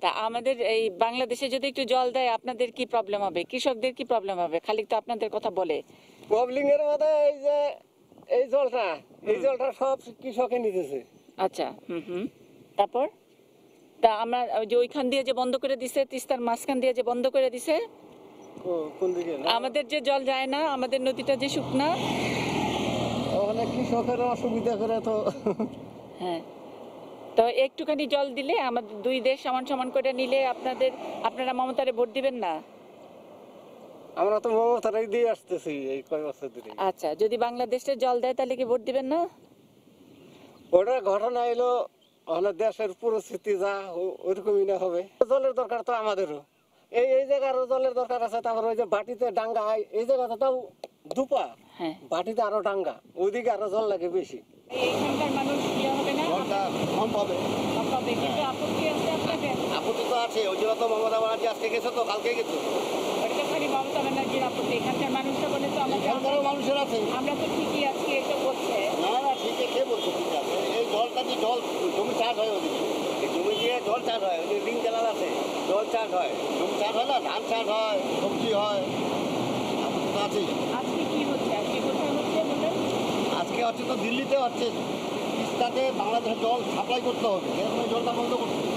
S1: তা আমাদের এই বাংলাদেশে যদি একটু জল দেয় আপনাদের কি প্রবলেম হবে? কৃষকদের কি প্রবলেম হবে? খালি তো আপনাদের কথা বলে।
S5: প্রবলেম এর মধ্যে এই যে এই জলটা সব কৃষকে নিতেছে।
S1: আচ্ছা, তারপর তা আমরা ওই যে ওইখান দিয়ে যে বন্ধ করে দিছে, তিস্তার মাঝখান দিয়ে যে বন্ধ করে দিছে,
S5: কোন দিকে?
S1: আমাদের যে জল যায় না, আমাদের নদীটা যে শুকনা।
S5: ওখানে কৃষকের অসুবিধা করে তো।
S1: হ্যাঁ, তো একটুখানি জল দিলে আমাদের দুই দেশ সমান সমান করে নিলে আপনারা মমতারে ভোট দিবেন না?
S5: আমরা তো মমতারাই দিয়ে আসতেছি এই কয় বছর ধরে।
S1: আচ্ছা, যদি বাংলাদেশে জল দেয় তাহলে কি ভোট দিবেন না?
S5: ওটা ঘটনা এলো, ওখানে দেশের পরিস্থিতি যা ওইরকমই না হবে। জলের দরকার তো আমাদেরও, এই জায়গারও জলের দরকার আছে। তারপর ওই যে বাটিতে ডাঙ্গা, এই জায়গাটা তাও দুপা,
S1: হ্যাঁ,
S5: বাটিতে আরো ডাঙ্গা, ওইদিকে আরো জল লাগে বেশি।
S1: এইখানকার মানুষ কি হবে না?
S6: জলটা কম পাবে।
S1: হবে, কিন্তু আপত্তি আছে আপনাদের?
S6: আপত্তি তো আছে, ওই জন্য তো মমতা ব্যানার্জি আজকে গেছে, তো কালকে গেছে।
S1: ওটা খালি মমতা ব্যানার্জির আপত্তি, এখানকার মানুষরা বলে তো
S6: এখানকারও মানুষের আছে।
S1: আমরা তো ঠিকই আজকে এসব বলছে।
S6: না না, ঠিক আছে, কে বলছে ঠিক আছে? এই জলটা যে জল জমি চাষ হয় ওদিকে, এই জমি দিয়ে জল চাষ হয়, ওই রিং ক্যানাল আছে, জল চাষ হয়, জমি চাষ হয় না, ধান চাষ হয়, সবজি হয়, আপত্তি তো আছেই।
S1: আজকে কি হচ্ছে? আজকে কোথায় হচ্ছে বলেন?
S6: আজকে হচ্ছে তো দিল্লিতে হচ্ছে, তিস্তাতে বাংলাদেশের জল সাপ্লাই করতে হবে, এরকম এই জলটা বন্ধ করতে হবে।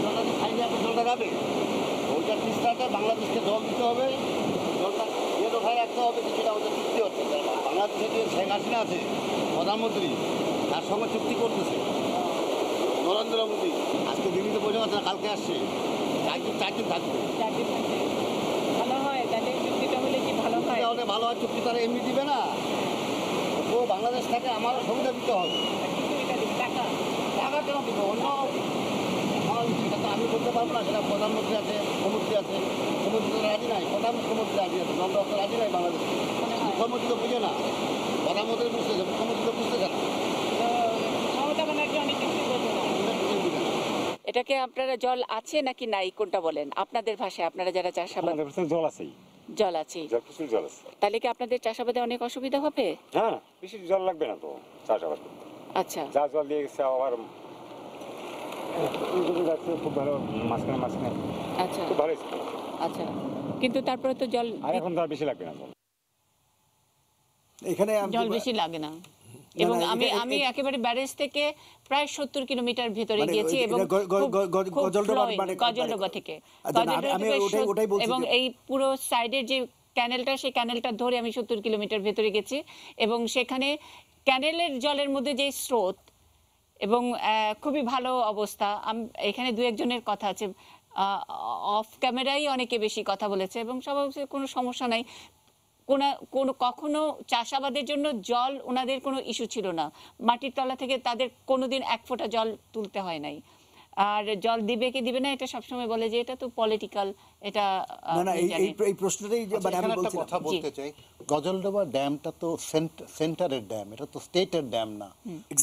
S6: জলটা যে খাইলে আপনি জলটা যাবে, ওইটা তিস্তাতে বাংলাদেশকে জল দিতে হবে, জলটা ইয়ে দোষায় রাখতে হবে, কিছুটা আমাদের চুক্তি হচ্ছে। বাংলাদেশে যে শেখ হাসিনা আছে প্রধানমন্ত্রী, তার সঙ্গে চুক্তি করতেছে নরেন্দ্র মোদী। আজকে দিল্লিতে বসে আছে না, কালকে আসছে, 4 দিন থাকবে।
S1: চাকরি থাকবে। ভালো হয় তাহলে, চুক্তিটা হলে কি ভালো হয়?
S6: তাহলে ভালো হয়, চুক্তি তারা এমনি দিবে না, ও বাংলাদেশ থেকে আমারও সুবিধা দিতে হবে।
S1: কিন্তু এটা টাকা
S6: টাকা কেন দিব? অন্য সেটা তো আমি বলতে পারবো না, সেটা প্রধানমন্ত্রী আছে, মুখ্যমন্ত্রী আছে, মুখ্যমন্ত্রী তো রাজি নাই, প্রধান মুখ্যমন্ত্রী রাজি আছে, নন্দা তো রাজি নাই বাংলাদেশে। মুখ্যমন্ত্রী তো বুঝে না, প্রধানমন্ত্রী বুঝতেছে, মুখ্যমন্ত্রী তো বুঝতেছে না,
S1: মমতা ব্যানার্জি অনেক কিছু বোঝে না।
S6: বুঝে না।
S1: এটাকে আপনারা জল আছে নাকি নাই কোনটা বলেন আপনাদের ভাষায়, আপনারা যারা চাষাবাদ?
S7: আমাদের কাছে জল আছেই,
S1: জল আছে,
S7: জল প্রচুর জল আছে।
S1: তাহলে কি আপনাদের চাষাবাদে অনেক অসুবিধা হবে?
S7: হ্যাঁ, বেশি জল লাগবে না তো চাষাবাদ করতে।
S1: আচ্ছা,
S7: যা জল দিয়ে গেছে আবার যাচ্ছে খুব ভালো, মাঝখানে
S1: আচ্ছা,
S7: খুব ভালো হয়েছে।
S1: আচ্ছা, কিন্তু তারপরে তো জল
S7: আর এখন তো আর বেশি লাগবে না জল।
S3: এখানে
S1: জল বেশি লাগে না। এবং আমি একেবারে ব্যারেজ থেকে প্রায় 70 কিলোমিটার ভিতরে
S3: মানে
S1: গেছি এবং
S3: গজলডোবা
S1: গজলডোবা থেকে
S3: আচ্ছা, না, আমি ওটাই বলছি
S1: এবং
S3: যে-
S1: এই পুরো সাইডের যে ক্যানেলটা, সেই ক্যানেলটা ধরে আমি 70 কিলোমিটার ভেতরে গেছি এবং সেখানে ক্যানেলের জলের মধ্যে যে স্রোত এবং খুবই ভালো অবস্থা। এখানে দু একজনের কথা আছে, অফ ক্যামেরাই অনেকে বেশি কথা বলেছে এবং সবাই কোনো সমস্যা নাই। কখনো চাষাবাদের জন্য জল ওনাদের কোনো ইস্যু ছিল না। মাটির তলা থেকে তাদের কোনোদিন 1 ফোঁটা জল তুলতে হয় নাই। আর জল দিবে কি দিবে না এটা সবসময় বলে যে এটা তো পলিটিক্যাল, এটা
S3: না না,
S1: আপনি জানেন।
S3: এই প্রশ্নটাই যে-
S4: আচ্ছা,
S3: মানে আমি
S4: এখানে একটা
S3: বলছিলাম
S4: কথা বলতে চাই, গজলডোবা ড্যামটা তো সেন্টারের ড্যাম, এটা তো স্টেটের ড্যাম না।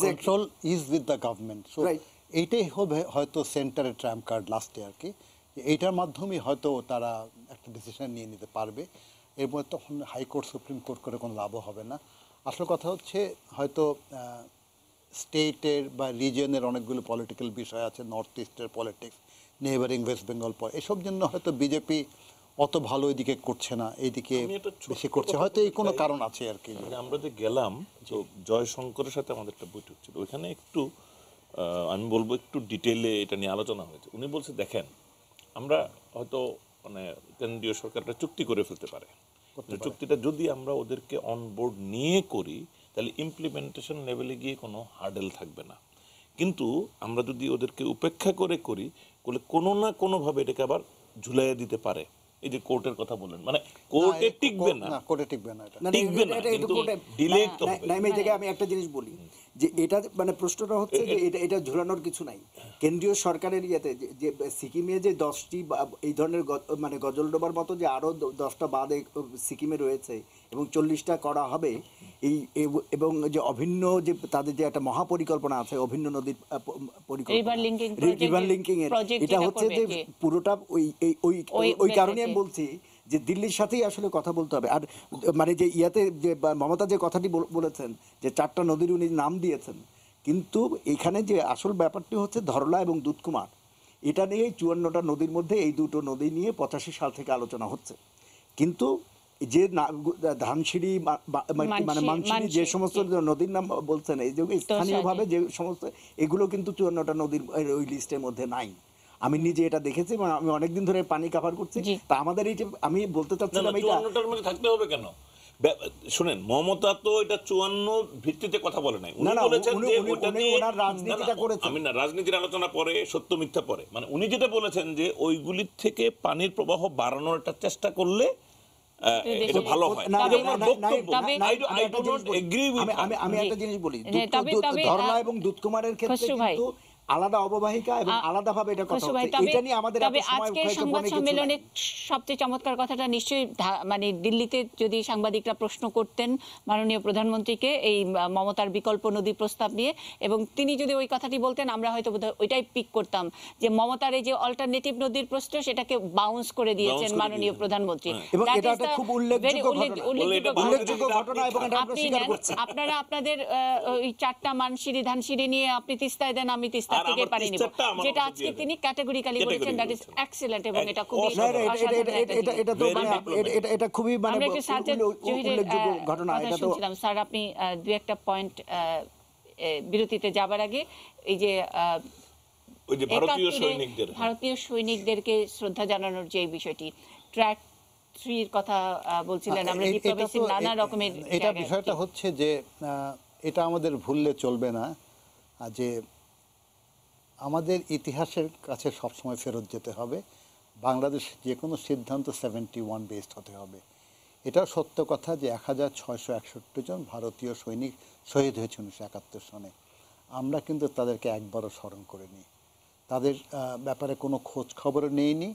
S4: Control is with the government. So
S3: Right.
S4: এইটাই হবে হয়তো সেন্টারের ট্রাম্প কার্ড লাস্টে আর কি, এইটার মাধ্যমেই হয়তো তারা একটা ডিসিশন নিয়ে নিতে পারবে। এর মধ্যে তখন হাইকোর্ট সুপ্রিম কোর্ট করে কোনো লাভও হবে না। আসল কথা হচ্ছে হয়তো স্টেটের বা রিজিয়নের অনেকগুলো পলিটিক্যাল বিষয় আছে, নর্থ ইস্টের পলিটিক্স, নেইবারিং ওয়েস্ট বেঙ্গল, এসব জন্য হয়তো বিজেপি অত ভালো ওইদিকে করছে না, এইদিকে
S2: আমি একটা ছোট্ট
S4: বেশি করছে,
S2: কথা
S4: হয়তো এই
S2: বলতে
S4: কোনো
S2: চাই।
S4: কারণ আছে আর কি।
S2: যে আমরা যে গেলাম, তো জয়শঙ্করের সাথে আমাদের একটা বৈঠক ছিল, ওইখানে একটু আমি বলবো একটু ডিটেইলে এটা নিয়ে আলোচনা হয়েছে। উনি বলছে দেখেন, আমরা হয়তো মানে কেন্দ্রীয় সরকার একটা চুক্তি করে ফেলতে পারে, যে চুক্তিটা যদি আমরা ওদেরকে অন বোর্ড নিয়ে করি তাহলে ইমপ্লিমেন্টেশন লেভেলে গিয়ে কোনো হার্ডেল থাকবে না। কিন্তু আমরা যদি ওদেরকে উপেক্ষা করে করি তাহলে কোনো না কোনোভাবে এটাকে আবার ঝুলাইয়া দিতে পারে। এই যে কোর্টের কথা বললেন, মানে কোর্টে টিকবে না,
S4: কোর্টে টিকবে না এটা।
S3: না, না,
S2: টিকবে না,
S3: এটা
S2: কিন্তু
S3: কোর্টে-
S2: delay তো
S3: না,
S2: হবে।
S3: না, আমি এই জায়গায় আমি একটা জিনিস বলি যে এটা মানে প্রশ্নটা হচ্ছে যে এটা ঝুলানোর কিছু নাই। কেন্দ্রীয় সরকারের ইয়েতে যে সিকিমে যে 10টি এই ধরনের মানে গজলডোবার মতো যে আরো 10টা বাঁধ সিকিমে রয়েছে এবং 40টা করা হবে, এবং যে অভিন্ন যে তাদের যে একটা মহাপরিকল্পনা আছে অভিন্ন নদীর
S1: River linking project
S3: রিভার
S1: যে
S3: লিঙ্কিং এর,
S1: project
S3: এটা
S1: যেটা
S3: হচ্ছে
S1: করবে
S3: যে
S1: যে
S3: পুরোটা ওই কারণে আমি বলছি যে দিল্লির সাথেই আসলে কথা বলতে হবে। আর মানে যে ইয়াতে যে মমতা যে কথাটি বলেছেন যে 4টা নদীর উনি নাম দিয়েছেন, কিন্তু এখানে যে আসল ব্যাপারটি হচ্ছে ধরলা এবং দুধকুমার, এটা নিয়ে 54টা নদীর মধ্যে এই দুটো নদী নিয়ে 85 সাল থেকে আলোচনা হচ্ছে। কিন্তু যে ধানসিঁড়ি মানে মানসিঁড়ি যে সমস্ত নদীর নাম বলছেন, এই যে স্থানীয়ভাবে যে সমস্ত, এগুলো কিন্তু 54টা নদীর ওই লিস্টের মধ্যে নাই। আমি নিজে এটা দেখেছি, আমি অনেকদিন ধরে পানি কাভার করছি। তা আমাদের এই যে আমি বলতে চাচ্ছিলাম এটা
S2: 54টার মধ্যে থাকতে হবে কেন? শুনেন, মমতা তো এটা 54 ভিত্তিতে কথা বলে নাই। উনি
S3: না,
S2: বলেছেন যে
S3: উনি
S2: ওটা নিয়ে
S3: ওনার রাজনীতিটা করেছেন।
S2: আমি না, রাজনীতির আলোচনা পরে, সত্য মিথ্যা পরে, মানে উনি যেটা বলেছেন যে ওইগুলির থেকে পানির প্রবাহ বাড়ানোর একটা চেষ্টা করলে এটা ভালো হয়।
S3: না,
S2: এটা
S3: না,
S2: ওনার
S3: না,
S2: বক্তব্য।
S1: তবে-
S2: I do not agree with her.
S3: আমি একটা জিনিস বলি,
S1: তবে,
S3: ধরলা এবং দুধকুমারের ক্ষেত্রে
S1: খসরু ভাই,
S3: কিন্তু আলাদা অববাহিকা এবং আলাদাভাবে এটা কথা
S1: খসরু ভাই,
S3: হচ্ছে। এটা নিয়ে আমাদের
S1: তবে
S3: এত সময়
S1: আজকের
S3: ক্ষয়িত
S1: সংবাদ
S3: বনে কিছু
S1: সম্মেলনে
S3: নাই।
S1: সবচেয়ে চমৎকার কথাটা নিশ্চয়ই মানে দিল্লিতে যদি সাংবাদিকরা প্রশ্ন করতেন মাননীয় প্রধানমন্ত্রীকে এই মমতার বিকল্প নদী প্রস্তাব নিয়ে, এবং তিনি যদি ওই কথাটি বলতেন, আমরা হয়তো বোধহয় ওইটাই পিক করতাম যে মমতার এই যে অল্টারনেটিভ নদীর প্রশ্ন, সেটাকে বাউন্স করে দিয়েছেন মাননীয় প্রধানমন্ত্রী।
S3: এবং
S1: That
S3: এটা
S1: is
S3: একটা
S1: the
S3: খুব
S1: very
S3: উল্লেখযোগ্য ঘটনা। উল্লেখযোগ্য ঘটনা এবং এটা আমরা স্বীকার করছি।
S1: আপনারা আপনাদের ওই 4টা মানসিঁড়ি ধানসিঁড়ি নিয়ে আপনি তিস্তায় দেন, আমি তিস্তা
S2: আর
S1: থেকে
S2: আমার
S1: পানি নিব,
S2: তিস্তারটা আমার
S1: যেটা
S2: মতো
S1: আজকে
S2: দিয়ে দেন।
S1: তিনি ক্যাটাগরিক্যালি বলেছেন, দ্যাট ইজ
S2: বলেছেন।
S1: এক্সেলেন্ট, এবং এটা খুবই
S3: না, না,
S1: অসাধারণ একটা জিনিস।
S3: এটা তো
S2: Very
S3: মানে
S2: diplomatic.
S3: এটা খুবই মানে
S1: আমরা একটু সাজ্জাদ জহিরের
S3: উল্লেখযোগ্য ঘটনা।
S1: কথা
S3: এটা তো
S1: শুনছিলাম। স্যার, আপনি দু একটা পয়েন্ট বিরতিতে যাবার আগে এই যে
S2: ওই যে ভারতীয়
S1: 71
S2: সৈনিকদের,
S1: ভারতীয় সৈনিকদেরকে শ্রদ্ধা জানানোর যে বিষয়টি, ট্র্যাক 3 কথা বলছিলেন, আমরা ডিপ্লোমেসির নানা রকমের
S4: এটা
S1: জায়গায়-
S4: বিষয়টা হচ্ছে যে এটা আমাদের ভুললে চলবে না, যে আমাদের ইতিহাসের কাছে সবসময় ফেরত যেতে হবে। বাংলাদেশ যে কোনো সিদ্ধান্ত 71 বেসড হতে হবে। এটাও সত্য কথা যে 1661 জন ভারতীয় সৈনিক শহীদ হয়েছে 1971 সনে। আমরা কিন্তু তাদেরকে একবারও স্মরণ করিনি, তাদের ব্যাপারে কোনো খোঁজ খবরও নেইনি।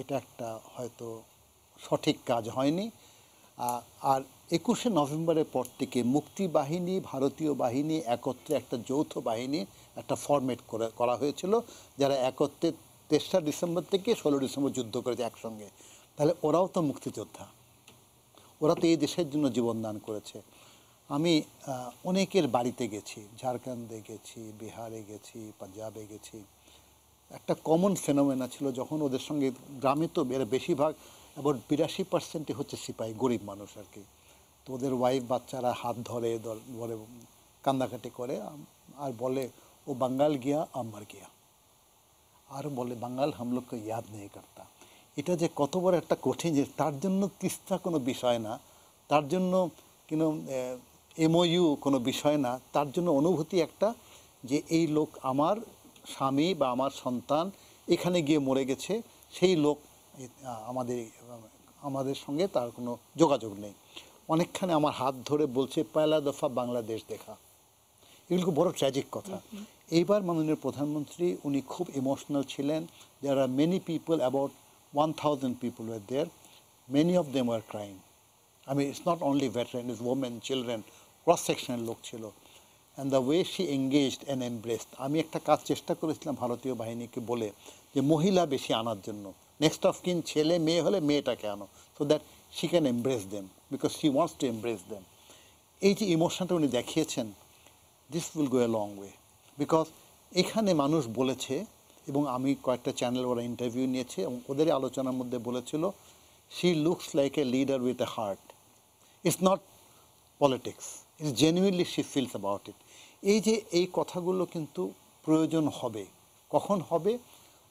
S4: এটা একটা হয়তো সঠিক কাজ হয়নি। আর 21শে নভেম্বরের পর থেকে মুক্তি বাহিনী, ভারতীয় বাহিনী একত্রে একটা যৌথ বাহিনী একটা ফরম্যাট করা হয়েছিল, যারা একত্রে 3রা ডিসেম্বর থেকে 16 ডিসেম্বর যুদ্ধ করেছে একসঙ্গে। তাহলে ওরাও তো মুক্তিযোদ্ধা, ওরা তো এই দেশের জন্য জীবন দান করেছে। আমি অনেকের বাড়িতে গেছি, ঝাড়খণ্ডে গেছি, বিহারে গেছি, পাঞ্জাবে গেছি। একটা কমন ফেনোমেনা ছিল, যখন ওদের সঙ্গে গ্রামে তো বেশিরভাগ আবার 82% হচ্ছে সিপাহী, গরিব মানুষ আর কি। তো ওদের ওয়াইফ বাচ্চারা হাত ধরে বলে, কান্দাকাটি করে আর বলে, ও বাঙ্গাল গিয়া আমার গিয়া, আর বলে বাঙ্গাল হামলোককে ইয়াদ নেই করতা। এটা যে কত বড় একটা কঠিন জিনিস, তার জন্য তিস্তা কোনো বিষয় না, তার জন্য MOU কোনো বিষয় না, তার জন্য অনুভূতি একটা যে এই লোক আমার স্বামী বা আমার সন্তান এখানে গিয়ে মরে গেছে, সেই লোক আমাদের সঙ্গে তার কোনো যোগাযোগ নেই। অনেকখানে আমার হাত ধরে বলছে পয়লা দফা বাংলাদেশ দেখা। এগুলো বড় ট্র্যাজিক কথা। এইবার মাননীয় প্রধানমন্ত্রী উনি খুব ইমোশনাল ছিলেন। There are many people, about 1000 people were there. Many of them were crying. I mean, it's not only veterans, it's women, children, cross-sectional লোক ছিল। And the way she engaged and embraced, আমি একটা কাজ চেষ্টা করেছিলাম ভারতীয় বাহিনীকে বলে যে মহিলা বেশি আনার জন্য, নেক্সট অফ কিন ছেলে মেয়ে হলে মেয়েটাকে আনো, so that she can embrace them, because she wants to embrace them. এই যে ইমোশনটা উনি দেখিয়েছেন, this will go a long way. Because এখানে মানুষ বলেছে, এবং আমি কয়েকটা চ্যানেল ওরা ইন্টারভিউ নিয়েছে এবং ওদের আলোচনার মধ্যে বলেছিল, she looks like a leader with a heart, it's not politics, it's genuinely she feels about it. এই যে এই কথাগুলো কিন্তু প্রয়োজন হবে। কখন হবে?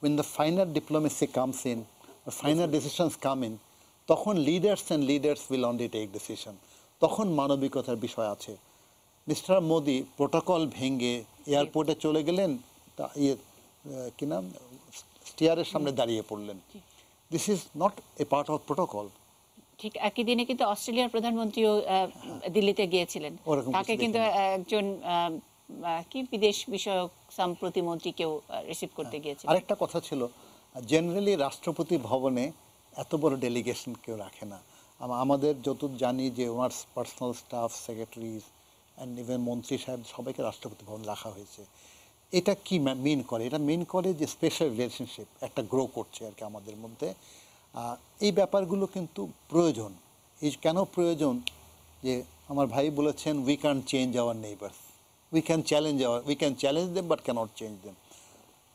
S4: when the final diplomacy comes in, the final decisions come in, তখন leaders will only take decision, তখন মানবিকতার বিষয় আছে। মিস্টার মোদি প্রোটোকল ভেঙে এয়ারপোর্টে চলে গেলেন, কি নাম, স্টিয়ারের সামনে দাঁড়িয়ে পড়লেন। This is not a part of protocol.
S1: ঠিক একই দিনে কিন্তু অস্ট্রেলিয়ার প্রধানমন্ত্রীও দিল্লিতে গিয়েছিলেন,
S4: ওরকম
S1: তাকে
S4: কিছু
S1: কিন্তু একজন কি বিদেশ বিষয়ক প্রতিমন্ত্রীকেও রিসিভ করতে গিয়েছিলেন।
S4: আরেকটা কথা ছিল, জেনারেলি রাষ্ট্রপতি ভবনে এত বড় ডেলিগেশন কেউ রাখে না। আমাদের যতদূর জানি যে ওনার personal staff, secretaries and even মন্ত্রী সাহেব সবাইকে রাষ্ট্রপতি ভবন রাখা হয়েছে। এটা কি মিন করে? এটা মিন করে যে স্পেশাল রিলেশনশিপ একটা গ্রো করছে আর কি আমাদের মধ্যে। এই ব্যাপারগুলো কিন্তু প্রয়োজন। এই কেন প্রয়োজন? যে আমার ভাই বলেছেন, we can change our neighbours, we can challenge them but cannot change them.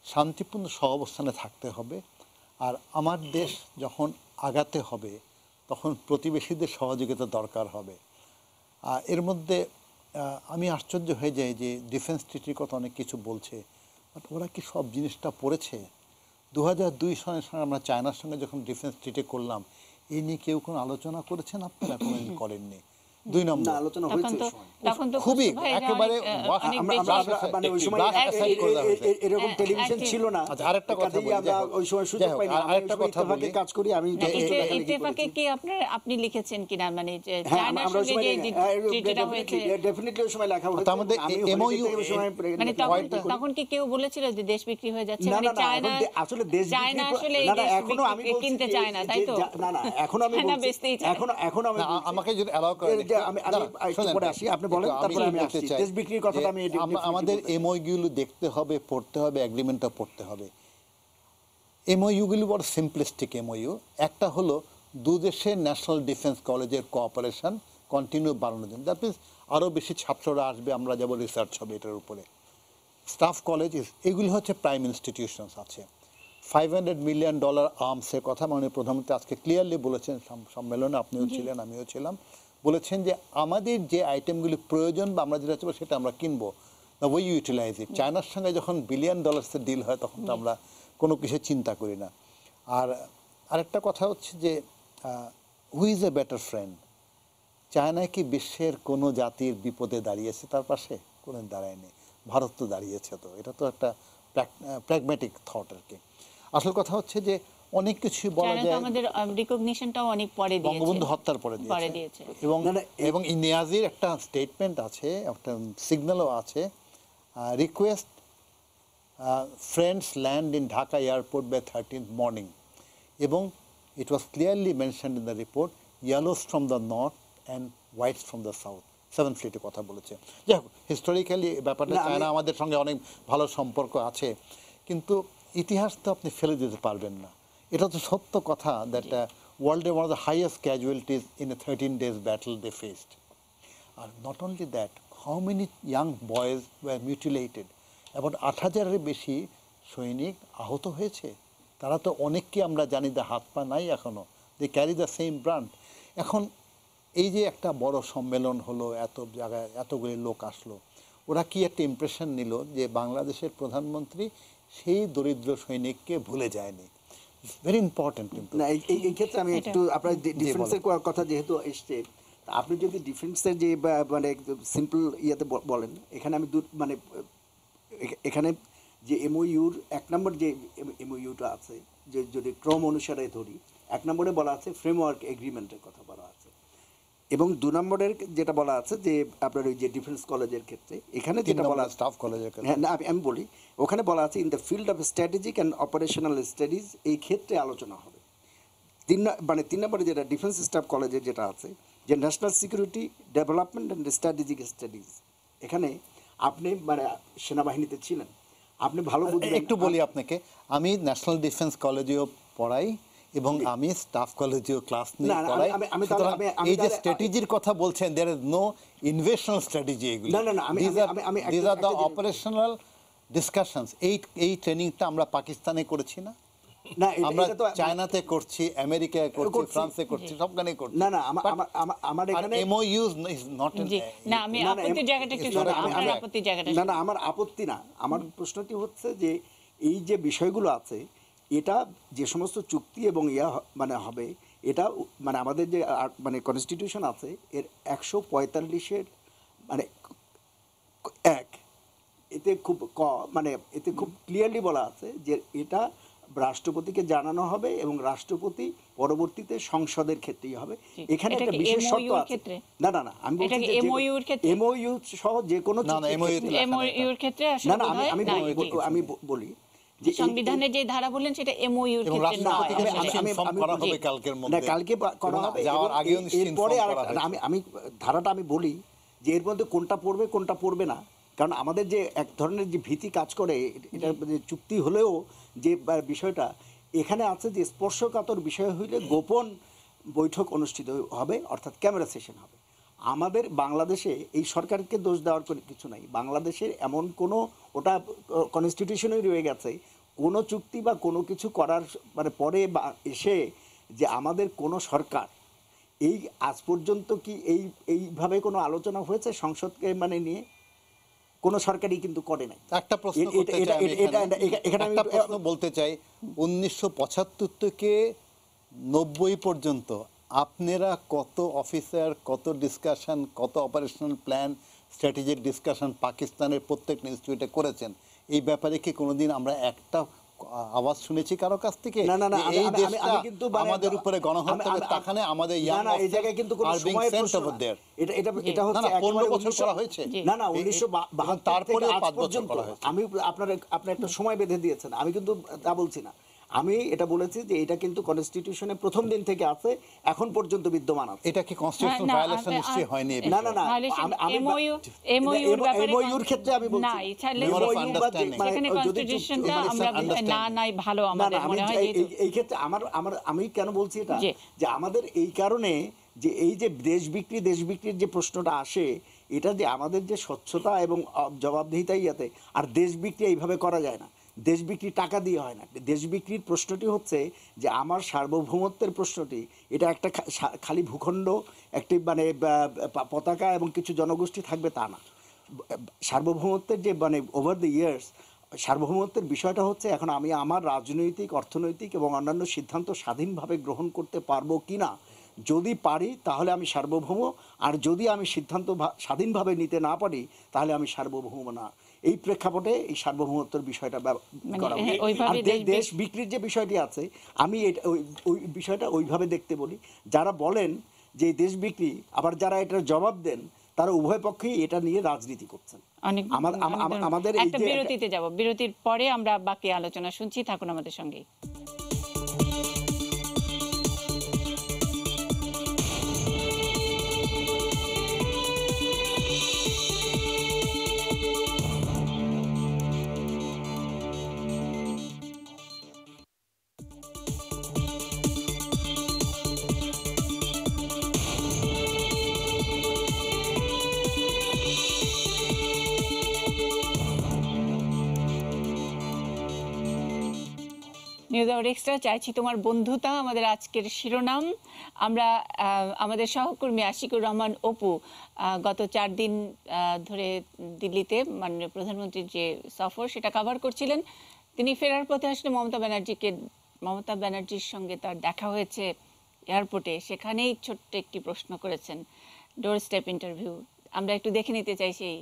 S4: শান্তিপূর্ণ সহাবস্থানে থাকতে হবে। আর আমার দেশ যখন আগাতে হবে তখন প্রতিবেশীদের সহযোগিতা দরকার হবে। এর মধ্যে আমি আশ্চর্য হয়ে যাই যে ডিফেন্স ট্রিটির কথা অনেক কিছু বলছে, বাট ওরা কি সব জিনিসটা পড়েছে? 2002 সালের সঙ্গে আমরা চায়নার সঙ্গে যখন ডিফেন্স ট্রিটি করলাম, এই নিয়ে কেউ কোনো আলোচনা করেছেন? আপনারা কোনোদিন করেননি। 2 নম্বর,
S3: আলোচনা
S1: তখন
S3: হয়েছে
S1: তো
S3: ওই সময়।
S1: তখন তো
S4: খুবই
S1: খুশবু ভাই
S4: একেবারে
S1: অনেক
S3: আমরা
S1: বেশি-
S3: আমরা মানে ওই সময় এরকম টেলিভিশন ছিল না।
S4: আচ্ছা, আরেকটা কথা
S3: কাজেই
S4: বলি,
S3: আমরা
S4: যাই হোক।
S3: ওই সময় সুযোগ
S4: যাই হোক,
S3: পাই না।
S4: আরেকটা কথা বলি।
S3: কাজ করি আমি
S1: না,
S3: লেখালেখি
S1: ইত্তেফাকে
S3: করেছি।
S1: কি আপনি লিখেছেন কিনা, মানে যে
S3: হ্যাঁ,
S1: চায়নার
S3: আমরা ওই
S1: সঙ্গে
S3: সময়
S1: যে ট্রিটিটা হয়েছে,
S3: ডেফিনেটলি ওই সময় লেখা হয়েছে।
S4: তার মধ্যে
S3: আমি
S4: MOU
S3: হলিডেতে ওই সময়
S1: মানে
S3: লেখালেখি করি।
S1: তখন কি কেউ বলেছিল যে দেশ বিক্রি হয়ে যাচ্ছে?
S3: না,
S1: মানে
S3: না, না,
S1: চায়না
S3: এখন আসলে দেশ
S1: চায়না
S3: বিক্রি-
S1: আসলে এই
S3: না, না,
S1: দেশ
S3: এখনো আমি
S1: বিক্রি-
S3: বলছি
S1: কিনতে
S3: যে-
S1: চায় না, তাই তো?
S3: না, না, এখনো আমি
S1: চায়না
S3: বলছি,
S1: বেচতেই চায়।
S3: এখনো আমি বলছি।
S4: আমাকে যদি অ্যালাউ করেন
S3: যে আমি একটু পরে আসি, আপনি বলেন, তারপরে আমি আসছি। দেশ বিক্রির কথাটা আমি
S4: আমাদের এমওইউগুলো দেখতে হবে, পড়তে হবে, এগ্রিমেন্টটা পড়তে হবে। এমওইউগুলো বড় সিম্পলিস্টিক এমওইউ। একটা হলো দুদেশের ন্যাশনাল ডিফেন্স কলেজের কোঅপারেশন কন্টিনিউ বাড়ানোর জন্য, দ্যাট মিনস আরও বেশি ছাত্ররা আসবে, আমরা যাব, রিসার্চ হবে এটার উপরে। স্টাফ কলেজ, এগুলি হচ্ছে প্রাইম ইনস্টিটিউশনস আছে। $500 মিলিয়ন আর্মসের কথা মাননীয় প্রধানমন্ত্রী আজকে ক্লিয়ারলি বলেছেন সম্মেলনে, আপনিও ছিলেন, আমিও ছিলাম, বলেছেন যে আমাদের যে আইটেমগুলি প্রয়োজন বা আমরা যেটা চাইবো সেটা আমরা কিনবো, দ্য ওয়ে ইউটিলাইজ ইট। চায়নার সঙ্গে যখন $1 বিলিয়ন ডিল হয় তখন তো আমরা কোনো কিছু চিন্তা করি না। আর আরেকটা কথা হচ্ছে যে who is a better friend? China কি বিশ্বের কোনো জাতির বিপদে দাঁড়িয়েছে তার পাশে? কোনো দাঁড়ায়নি। ভারত তো দাঁড়িয়েছে। তো এটা তো একটা প্র্যাগম্যাটিক থট আর কি। আসল কথা হচ্ছে যে অনেক কিছুই বলা
S1: চায়না তো
S4: যায়,
S1: আমাদের রিকগনিশনটাও অনেক পরে দিয়েছে,
S4: বঙ্গবন্ধু হত্যার পরে দিয়েছে। এবং নিয়াজির একটা স্টেটমেন্ট আছে, একটা সিগন্যালও আছে, request friends land in Dhaka airport by 13th morning. এবং it was clearly mentioned in the report, yellows from the north and whites from the south. 7th ফ্লিটে কথা বলেছে। যাই হোক, হিস্টোরিক্যালি ব্যাপারটা চায়না আমাদের সঙ্গে অনেক ভালো সম্পর্ক আছে, কিন্তু ইতিহাস তো আপনি ফেলে দিতে পারবেন না। এটা তো সত্য কথা দ্যাট ওয়ার্ল্ডে one of the highest casualties in a 13 days battle they faced. আর not only that, how many young boys were mutilated. About 8,000-এর বেশি সৈনিক আহত হয়েছে। তারা তো অনেককে আমরা জানি যে হাত পা নাই এখনও, দে ক্যারি দ্য সেম ব্রান্ড। এখন এই যে একটা বড় সম্মেলন হলো, এত জায়গায় এতগুলি লোক আসলো, ওরা কি একটা ইমপ্রেশন নিল যে বাংলাদেশের প্রধানমন্ত্রী সেই দরিদ্র সৈনিককে ভুলে যায়নি। Very important. কিন্তু
S3: না, এই ক্ষেত্রে আমি একটু আপনার ডিফেন্সের কথা যেহেতু এসছে, আপনি যদি ডিফেন্সের যে মানে সিম্পল ইয়েতে বলেন, এখানে আমি মানে এখানে যে এমওইউর 1 নম্বর যে এমওইউটা আছে, যে যদি ক্রম অনুসারে ধরি, 1 নম্বরে বলা আছে ফ্রেমওয়ার্ক এগ্রিমেন্টের কথা বলা আছে, এবং 2 নম্বরের যেটা বলা আছে যে আপনার ওই যে ডিফেন্স কলেজের ক্ষেত্রে, এখানে যেটা বলা
S4: স্টাফ কলেজের
S3: হ্যাঁ, না আমি বলি, ওখানে বলা আছে in the field of strategic and operational studies, এই ক্ষেত্রে আলোচনা হবে। 3 নম্বরে যেটা ডিফেন্স স্টাফ কলেজের যেটা আছে, যে national security development and strategic studies, এখানে আপনি মানে সেনাবাহিনীতে ছিলেন, আপনি ভালো বুঝবেন।
S4: একটু বলি আপনাকে, আমি ন্যাশনাল ডিফেন্স কলেজেও পড়াই এবং আমি স্টাফ কলেজেও ক্লাস নিয়ে পড়াই। সুতরাং এই যে স্ট্র্যাটেজির কথা বলছেন, দেয়ার ইজ নো ইনভেশনাল স্ট্র্যাটেজি। এগুলো this are the operational discussions. এই ট্রেনিংটা আমরা পাকিস্তানে করেছি না,
S3: না,
S4: আমরা
S3: এটা তো
S4: চায়নাতে করছি, আমেরিকায় করছি, ফ্রান্সে করছি, সবখানে করছি।
S3: না, আমার এখানে
S4: এমওইউ ইজ নট।
S1: না, আমি আপত্তির জায়গাটা একটু শুনুন, আপনার আপত্তির জায়গাটা
S3: না, আমার আপত্তি না, আমার প্রশ্নটি হচ্ছে যে এই যে বিষয়গুলো আছে, এটা যে সমস্ত চুক্তি এবং মানে হবে, এটা মানে আমাদের যে মানে কনস্টিটিউশন আছে এর 145-এর মানে এক, এতে খুব মানে এতে খুব ক্লিয়ারলি বলা আছে যে এটা রাষ্ট্রপতিকে জানানো হবে এবং রাষ্ট্রপতি পরবর্তীতে সংসদের ক্ষেত্রেই হবে। এখানে
S1: এটা
S3: একটা
S1: কি
S3: বিশেষ শর্ত
S1: MOU এর
S3: আছে।
S1: ক্ষেত্রে?
S3: না না না, আমি
S1: এটা
S3: বলছি
S1: কি
S3: যে
S1: MOU এর ক্ষেত্রে?
S3: MOU সহ যে কোনো
S4: না, না, MOU তে লেখা নেই।
S1: MOU এর ক্ষেত্রে আসলে
S3: না না,
S1: বোধহয়
S3: আমি বলি যে
S1: সংবিধানে যে ধারা বললেন সেটা MOU এর
S4: এবং
S1: ক্ষেত্রে নয়।
S4: রাষ্ট্রপতিকে
S1: আসলে।
S4: নিশ্চয়ই inform করা হবে কালকের
S3: না
S4: মধ্যে।
S3: কালকে করা
S4: এবং
S3: হবে
S4: যাওয়ার
S3: এবং
S4: আগেও নিশ্চয়ই
S3: এরপরে
S4: inform
S3: আর
S4: করা হয়েছে।
S3: আমি ধারাটা আমি বলি যে এর মধ্যে কোনটা পড়বে কোনটা পড়বে না, কারণ আমাদের যে এক ধরনের যে ভীতি কাজ করে এটা যে চুক্তি হলেও যে বিষয়টা এখানে আছে যে স্পর্শকাতর বিষয় হইলে গোপন বৈঠক অনুষ্ঠিত হবে, অর্থাৎ ক্যামেরা সেশন হবে। আমাদের বাংলাদেশে এই সরকারকে দোষ দেওয়ার কোনো কিছু নাই, বাংলাদেশের এমন কোনো ওটা কনস্টিটিউশনেই রয়ে গেছে কোনো চুক্তি বা কোনো কিছু করার মানে পরে বা এসে যে আমাদের কোনো সরকার এই আজ পর্যন্ত কি এইভাবে কোনো আলোচনা হয়েছে সংসদকে মানে নিয়ে? কোনো সরকারই কিন্তু করে নাই।
S4: একটা প্রশ্ন করতে চাই আমি এখানে। একটা প্রশ্ন বলতে চাই, 1975 থেকে 90 পর্যন্ত আপনারা কত অফিসার, কত ডিসকাশন, কত অপারেশনাল প্ল্যান, স্ট্র্যাটেজিক ডিসকাশন পাকিস্তানের প্রত্যেকটা ইনস্টিটিউটে করেছেন? এই ব্যাপারে কি কোনোদিন আমরা একটা আওয়াজ শুনেছি কারো কাছ থেকে?
S3: না না না,
S4: এই
S3: আমি
S4: দেশটা
S3: কিন্তু
S4: আমাদের উপরে গণহত্যার তাখানে আমাদের
S3: না না, এই জায়গায় কিন্তু কোনো সময়ের প্রশ্ন না। এটা হচ্ছে
S4: 15 বছর করা হয়েছে।
S3: না না, 1972
S4: তারপরে
S3: থেকে আজ
S4: 5 বছর
S3: পর্যন্ত
S4: করা হয়েছে।
S3: আমি আপনি একটা সময় বেঁধে দিয়েছেন, আমি কিন্তু তা বলছি না। আমি এটা বলেছি যে এটা কিন্তু কনস্টিটিউশনে প্রথম দিন থেকে আছে, এখন পর্যন্ত বিদ্যমান আছে।
S4: এটা কি কনস্টিটিউশনাল ভায়োলেশন নিশ্চয়ই হয়নি?
S3: না না না,
S1: MOU
S3: এর ক্ষেত্রে আমি বলছি
S1: না, এছাড়া
S4: Memorandum of Understanding।
S1: সেখানে কনস্টিটিউশনটা আমরা না নাই ভালো
S3: না
S1: আমাদের
S3: না, আমি
S1: মনে হয়
S3: এই ক্ষেত্রে আমি কেন বলছি এটা যে আমাদের এই কারণে যে এই যে দেশ বিক্রির যে প্রশ্নটা আসে, এটা যে আমাদের যে স্বচ্ছতা এবং জবাবদিহিতা ইয়াতে, আর দেশ বিক্রি এইভাবে করা যায় না, দেশ বিক্রি টাকা দিয়ে হয় না। দেশ বিক্রির প্রশ্নটি হচ্ছে যে আমার সার্বভৌমত্বের প্রশ্নটি, এটা একটা খালি ভূখণ্ড, একটি মানে পতাকা এবং কিছু জনগোষ্ঠী থাকবে তা না। সার্বভৌমত্বের যে মানে ওভার দ্য ইয়ার্স সার্বভৌমত্বের বিষয়টা হচ্ছে এখন আমি আমার রাজনৈতিক, অর্থনৈতিক এবং অন্যান্য সিদ্ধান্ত স্বাধীনভাবে গ্রহণ করতে পারবো কি না। যদি পারি তাহলে আমি সার্বভৌম, আর যদি আমি সিদ্ধান্ত স্বাধীনভাবে নিতে না পারি তাহলে আমি সার্বভৌম না। এই প্রেক্ষাপটে এই সার্বভৌমত্বের বিষয়টা করা হবে। আর দেশ বিক্রির যে বিষয়টি আছে, আমি ওই বিষয়টা ওইভাবে দেখতে বলি। যারা বলেন যে দেশ বিক্রি, আবার যারা এটার জবাব দেন, তারা উভয় পক্ষেই এটা নিয়ে রাজনীতি করছেন। আমাদের
S1: একটা বিরতিতে যাব, বিরতির পরে আমরা বাকি আলোচনা শুনছি, থাকুন আমাদের সঙ্গে। নিউজ আওয়ার এক্সট্রা, চাইছি তোমার বন্ধুতা আমাদের আজকের শিরোনাম। আমরা আমাদের সহকর্মী আশিকুর রহমান অপু গত 4 দিন ধরে দিল্লিতে মাননীয় প্রধানমন্ত্রীর যে সফর সেটা কভার করছিলেন। তিনি ফেরার পথে আসলে মমতা ব্যানার্জির সঙ্গে তার দেখা হয়েছে এয়ারপোর্টে, সেখানেই ছোট্ট একটি প্রশ্ন করেছেন, ডোর স্টেপ ইন্টারভিউ। আমরা একটু দেখে নিতে চাই সেই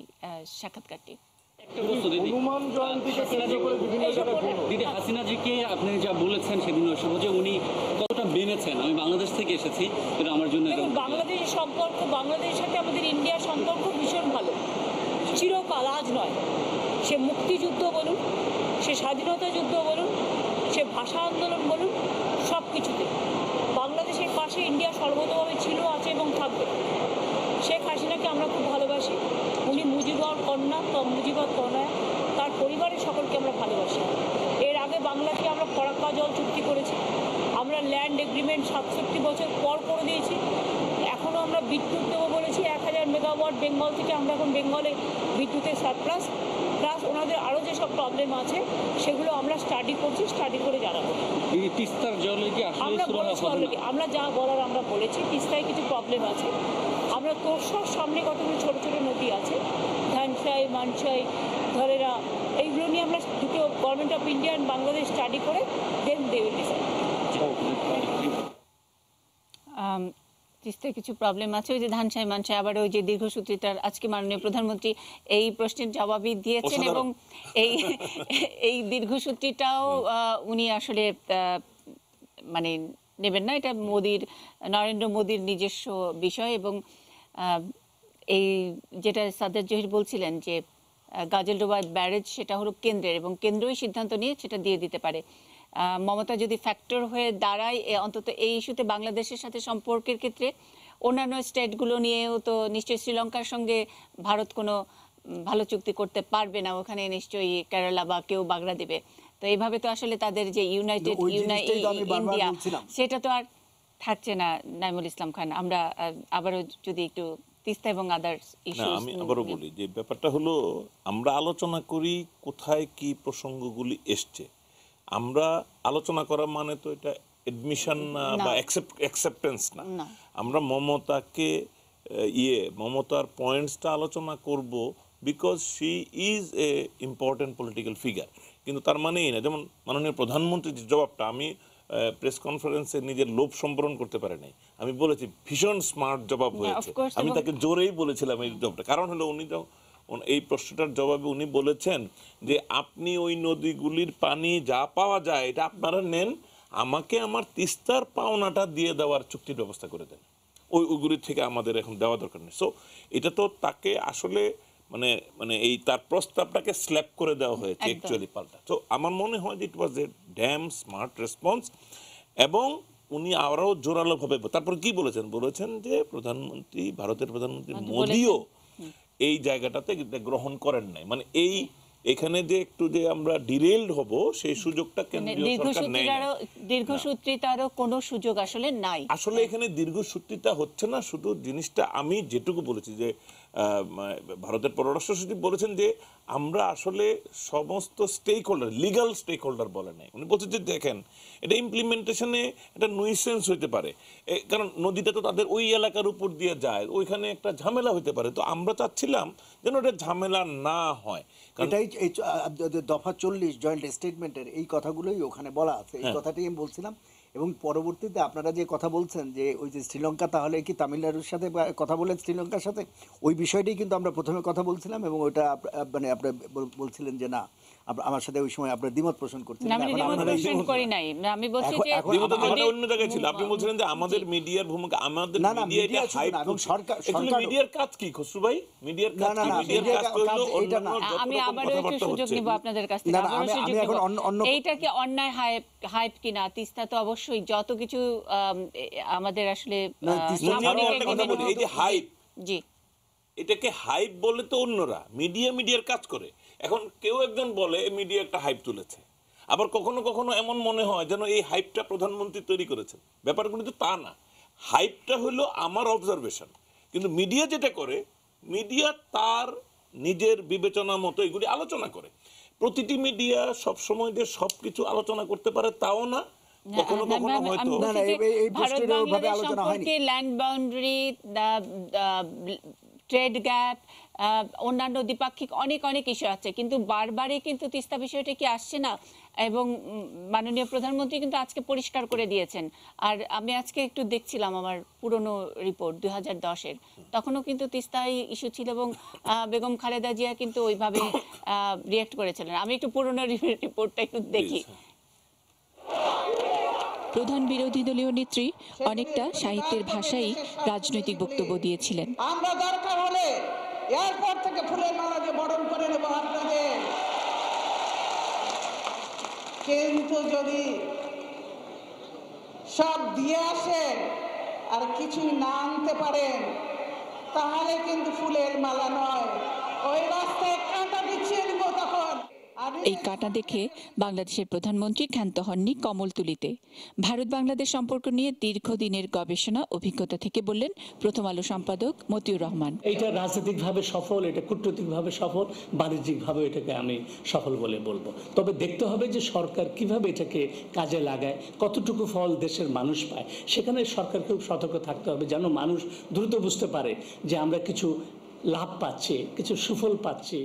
S1: সাক্ষাৎকারটি।
S6: হনুমান জয়ন্তীকে কেন্দ্র করে বিভিন্ন জায়গায়
S8: দিদি হাসিনাজিকে আপনি যা বলেছেন সেদিন ওই সময় যে উনি কতটা মেনেছেন, আমি বাংলাদেশ থেকে এসেছি কিন্তু আমার জন্য
S9: বাংলাদেশের সম্পর্ক, বাংলাদেশের সাথে আমাদের ইন্ডিয়ার সম্পর্ক ভীষণ ভালো, চিরকাল, আজ নয়। সে মুক্তিযুদ্ধ বলুন, সে স্বাধীনতা যুদ্ধ বলুন, সে ভাষা আন্দোলন বলুন, সব কিছুতে বাংলাদেশের পাশে ইন্ডিয়া সর্বতভাবে ছিল, আছে এবং থাকবে। শেখ হাসিনাকে আমরা খুব ভালোবাসি, উনি মুজিবর কন্যা, মুজিবর কন্যা, তার পরিবারের সকলকে আমরা ভালোবাসি। এর আগে বাংলাকে আমরা ফরাক্কা জল চুক্তি করেছি, আমরা ল্যান্ড এগ্রিমেন্ট 67 বছর পর করে দিয়েছি, এখনও আমরা বিদ্যুৎ দেবো বলেছি 1000 মেগাওয়াট বেঙ্গল থেকে। আমরা এখন বেঙ্গলে বিদ্যুতের সারপ্লাস, প্লাস ওনাদের আরও যেসব প্রবলেম আছে সেগুলো আমরা স্টাডি করছি, স্টাডি করে জানাবো।
S8: তিস্তার জলে কি
S9: আমরা বলেছি অলরেডি, আমরা যা বলার আমরা বলেছি। তিস্তায় কিছু প্রবলেম আছে, আমরা তোরসর সামনে কতগুলো ছোটো ছোটো নদী আছে, ধানসাই, মানসাই, ধরেরা, এইগুলো নিয়ে আমরা দুটো government of India and Bangladesh study করে দেন দে উইল ডিসাইড।
S1: তিস্তায় কিছু প্রবলেম আছে, ওই যে ধানসাই মানসাই, আবার ওই যে দীর্ঘসূত্রিতার আজকে মাননীয় প্রধানমন্ত্রী এই প্রশ্নের জবাবই দিয়েছেন,
S2: অসাধারণ।
S1: এবং এই দীর্ঘসূত্রিটাও উনি আসলে মানে নেবেন না, এটা নরেন্দ্র মোদীর নিজস্ব বিষয়। এবং এই যেটা সাদ্দাত জহির বলছিলেন যে গাজলডোবা ব্যারেজ, সেটা হলো কেন্দ্রের, এবং কেন্দ্রই সিদ্ধান্ত নিয়ে সেটা দিয়ে দিতে পারে। মমতা যদি ফ্যাক্টর হয়ে দাঁড়ায় অন্তত এই ইস্যুতে বাংলাদেশের সাথে সম্পর্কের ক্ষেত্রে, অন্যান্য স্টেটগুলো নিয়েও তো নিশ্চয়ই শ্রীলঙ্কার সঙ্গে ভারত কোনো ভালো চুক্তি করতে পারবে না, ওখানে নিশ্চয়ই কেরালা বা কেউ বাগড়া দিবে। তো এইভাবে তো আসলে তাদের যে ইউনাইটেড ইন্ডিয়া, সেটা তো আর থাকছে না। নাইমুল ইসলাম খান, আমরা আবারও যদি একটু তিস্তা এবং আদার্স ইস্যু,
S2: আমি আবারও বলি যে ব্যাপারটা হলো, আমরা আলোচনা করি কোথায় কি প্রসঙ্গগুলি এসছে। আমরা আলোচনা করা মানে তো এটা এডমিশন না বা অ্যাকসেপ্টেন্স না। আমরা মমতার পয়েন্টসটা আলোচনা করব because she is a important political figure. কিন্তু তার মানেই না, যেমন মাননীয় প্রধানমন্ত্রীর যে জবাবটা, আমি প্রেস কনফারেন্সে নিজের লোভ সম্বরণ করতে পারি নাই, আমি বলেছি ভীষণ স্মার্ট জবাব হয়েছে। আমি তাকে জোরেই বলেছিলাম এই জবাবটা, কারণ হলো উনি এই প্রশ্নটার জবাবে উনি বলেছেন যে আপনি ওই নদীগুলির পানি যা পাওয়া যায় এটা আপনারা নেন, আমাকে আমার তিস্তার পাওনাটা দিয়ে দেওয়ার চুক্তির ব্যবস্থা করে দেন, ওইগুলির থেকে আমাদের এখন দেওয়া দরকার নেই। সো এটা তো তাকে আসলে মানে এই তার প্রস্তাবটাকে স্ল্যাপ করে দেওয়া হয়েছে অ্যাকচুয়ালি পাল্টা। তো আমার মনে হয় যে ইট was A dam smart response. এবং উনি আরও জোরালোভাবে তারপর কি বলেছেন যে ভারতের প্রধানমন্ত্রী মোদিও এই জায়গাটাতে গ্রহণ করেন নাই, মানে এখানে যে একটু যে আমরা ডিরেইলড হব সেই সুযোগটা কেন্দ্রীয় সরকার নেয় না।
S1: দীর্ঘসূত্রিতারও কোনো সুযোগ আসলে নাই।
S2: আসলে এখানে দীর্ঘসূত্রিতা হচ্ছে না, শুধু জিনিসটা আমি যেটুকু বলেছি যে ভারতের পররাষ্ট্র সচিব বলেছেন যে আমরা আসলে সমস্ত stakeholder, legal stakeholder বলে নাই, উনি বলছেন যে দেখেন এটা ইমপ্লিমেন্টেশনে একটা নুইসেন্স হইতে পারে, কারণ নদীটা তো তাদের ওই এলাকার উপর দিয়ে যায়, ওইখানে একটা ঝামেলা হইতে পারে। তো আমরা চাচ্ছিলাম যেন এটা ঝামেলা না হয়।
S3: এটাই এই দফা 40 জয়েন্ট স্টেটমেন্টের এই কথাগুলোই ওখানে বলা আছে, এই কথাটাই আমি বলছিলাম। এবং পরবর্তীতে আপনারা যে কথা বলছেন যে ওই যে শ্রীলঙ্কা, তাহলে কি তামিলনাড়ুর সাথে কথা বলেন শ্রীলঙ্কার সাথে, ওই বিষয়টাই কিন্তু আমরা প্রথমে কথা বলছিলাম, এবং ওইটা মানে আপনি বলছিলেন যে না, আমার সাথে ওই সময় আপনার দ্বিমত পোষণ করছিলেন।
S1: আমি বলছি যে
S2: অন্য জায়গায় ছিল, আপনি বলছিলেন যে আমাদের মিডিয়ার ভূমিকা, আমাদের মিডিয়া হাইপ, এবং সরকার মিডিয়ার কাজ কি খসরু ভাই, মিডিয়ার কাজ কি? মিডিয়ার কাজ হলো
S1: আমি আবারও একটু সুযোগ নিব আপনাদের কাছ থেকে, এইটা কি অন্যায় হাইপ কিনা? তিস্তা তো অবশ্যই যত কিছু আমাদের আসলে
S2: এই যে হাইপ,
S1: জি,
S2: এটাকে হাইপ বলে তো অন্যরা, মিডিয়ার কাজ করে। এখন কেউ একজন বলে মিডিয়া একটা হাইপ তুলেছে, আবার কখনো কখনো এমন মনে হয় যেন এই হাইপটা প্রধানমন্ত্রী তৈরি করেছেন। ব্যাপারগুলো তো তা না, হাইপটা হলো আমার অবজারভেশন, কিন্তু মিডিয়া যেটা করে, মিডিয়া তার নিজের বিবেচনা মতো এগুলি আলোচনা করে। প্রতিটি মিডিয়া সবসময় যে সবকিছু আলোচনা করতে পারে তাও না, কখনো কখনো হয়তো
S1: ভারত বাংলাদেশ সম্পর্কে ল্যান্ড বাউন্ডারি, ট্রেড গ্যাপ, অন্যান্য দ্বিপাক্ষিক অনেক ইস্যু আছে, কিন্তু বারবারই কিন্তু তিস্তা বিষয়টা কি আসছে না? এবং মাননীয় প্রধানমন্ত্রী কিন্তু আজকে পরিষ্কার করে দিয়েছেন। আর আমি আজকে একটু দেখছিলাম আমার পুরনো রিপোর্ট 2010-এর, তখনও কিন্তু তিস্তায় ইস্যু ছিল, এবং বেগম খালেদা জিয়া কিন্তু ওইভাবে রিয়েক্ট করেছিলেন। আমি একটু পুরনো রিপোর্টটা একটু দেখি।
S10: প্রধান বিরোধী দলীয় নেত্রী অনেকটা সাহিত্যের ভাষায় রাজনৈতিক বক্তব্য দিয়েছিলেন।
S11: আমরা দরকার হলে এয়ারপোর্ট থেকে ফুলের মালা দিয়ে বরণ করে নেব আপনাদের, কিন্তু যদি সব দিয়ে আসেন আর কিছুই না আনতে পারেন, তাহলে কিন্তু ফুলের মালা নয়, ওই রাস্তায় কাঁটা বিছিয়ে দিব তখন।
S10: এই কাঁটা দেখে বাংলাদেশের প্রধানমন্ত্রী ক্ষান্ত হননি কমলতুলিতে। ভারত বাংলাদেশ সম্পর্ক নিয়ে দীর্ঘদিনের গবেষণা অভিজ্ঞতা থেকে বললেন প্রথম আলো সম্পাদক মতিউর রহমান।
S12: এটা রাজনৈতিকভাবে সফল, এটা কূটনৈতিকভাবে সফল, বাণিজ্যিকভাবে এটাকে আমি সফল বলে বলবো। তবে দেখতে হবে যে সরকার কিভাবে এটাকে কাজে লাগায়, কতটুকু ফল দেশের মানুষ পায়। সেখানে সরকারকেও সতর্ক থাকতে হবে যেন মানুষ দ্রুত বুঝতে পারে যে আমরা কিছু লাভ পাচ্ছি, কিছু সুফল পাচ্ছি।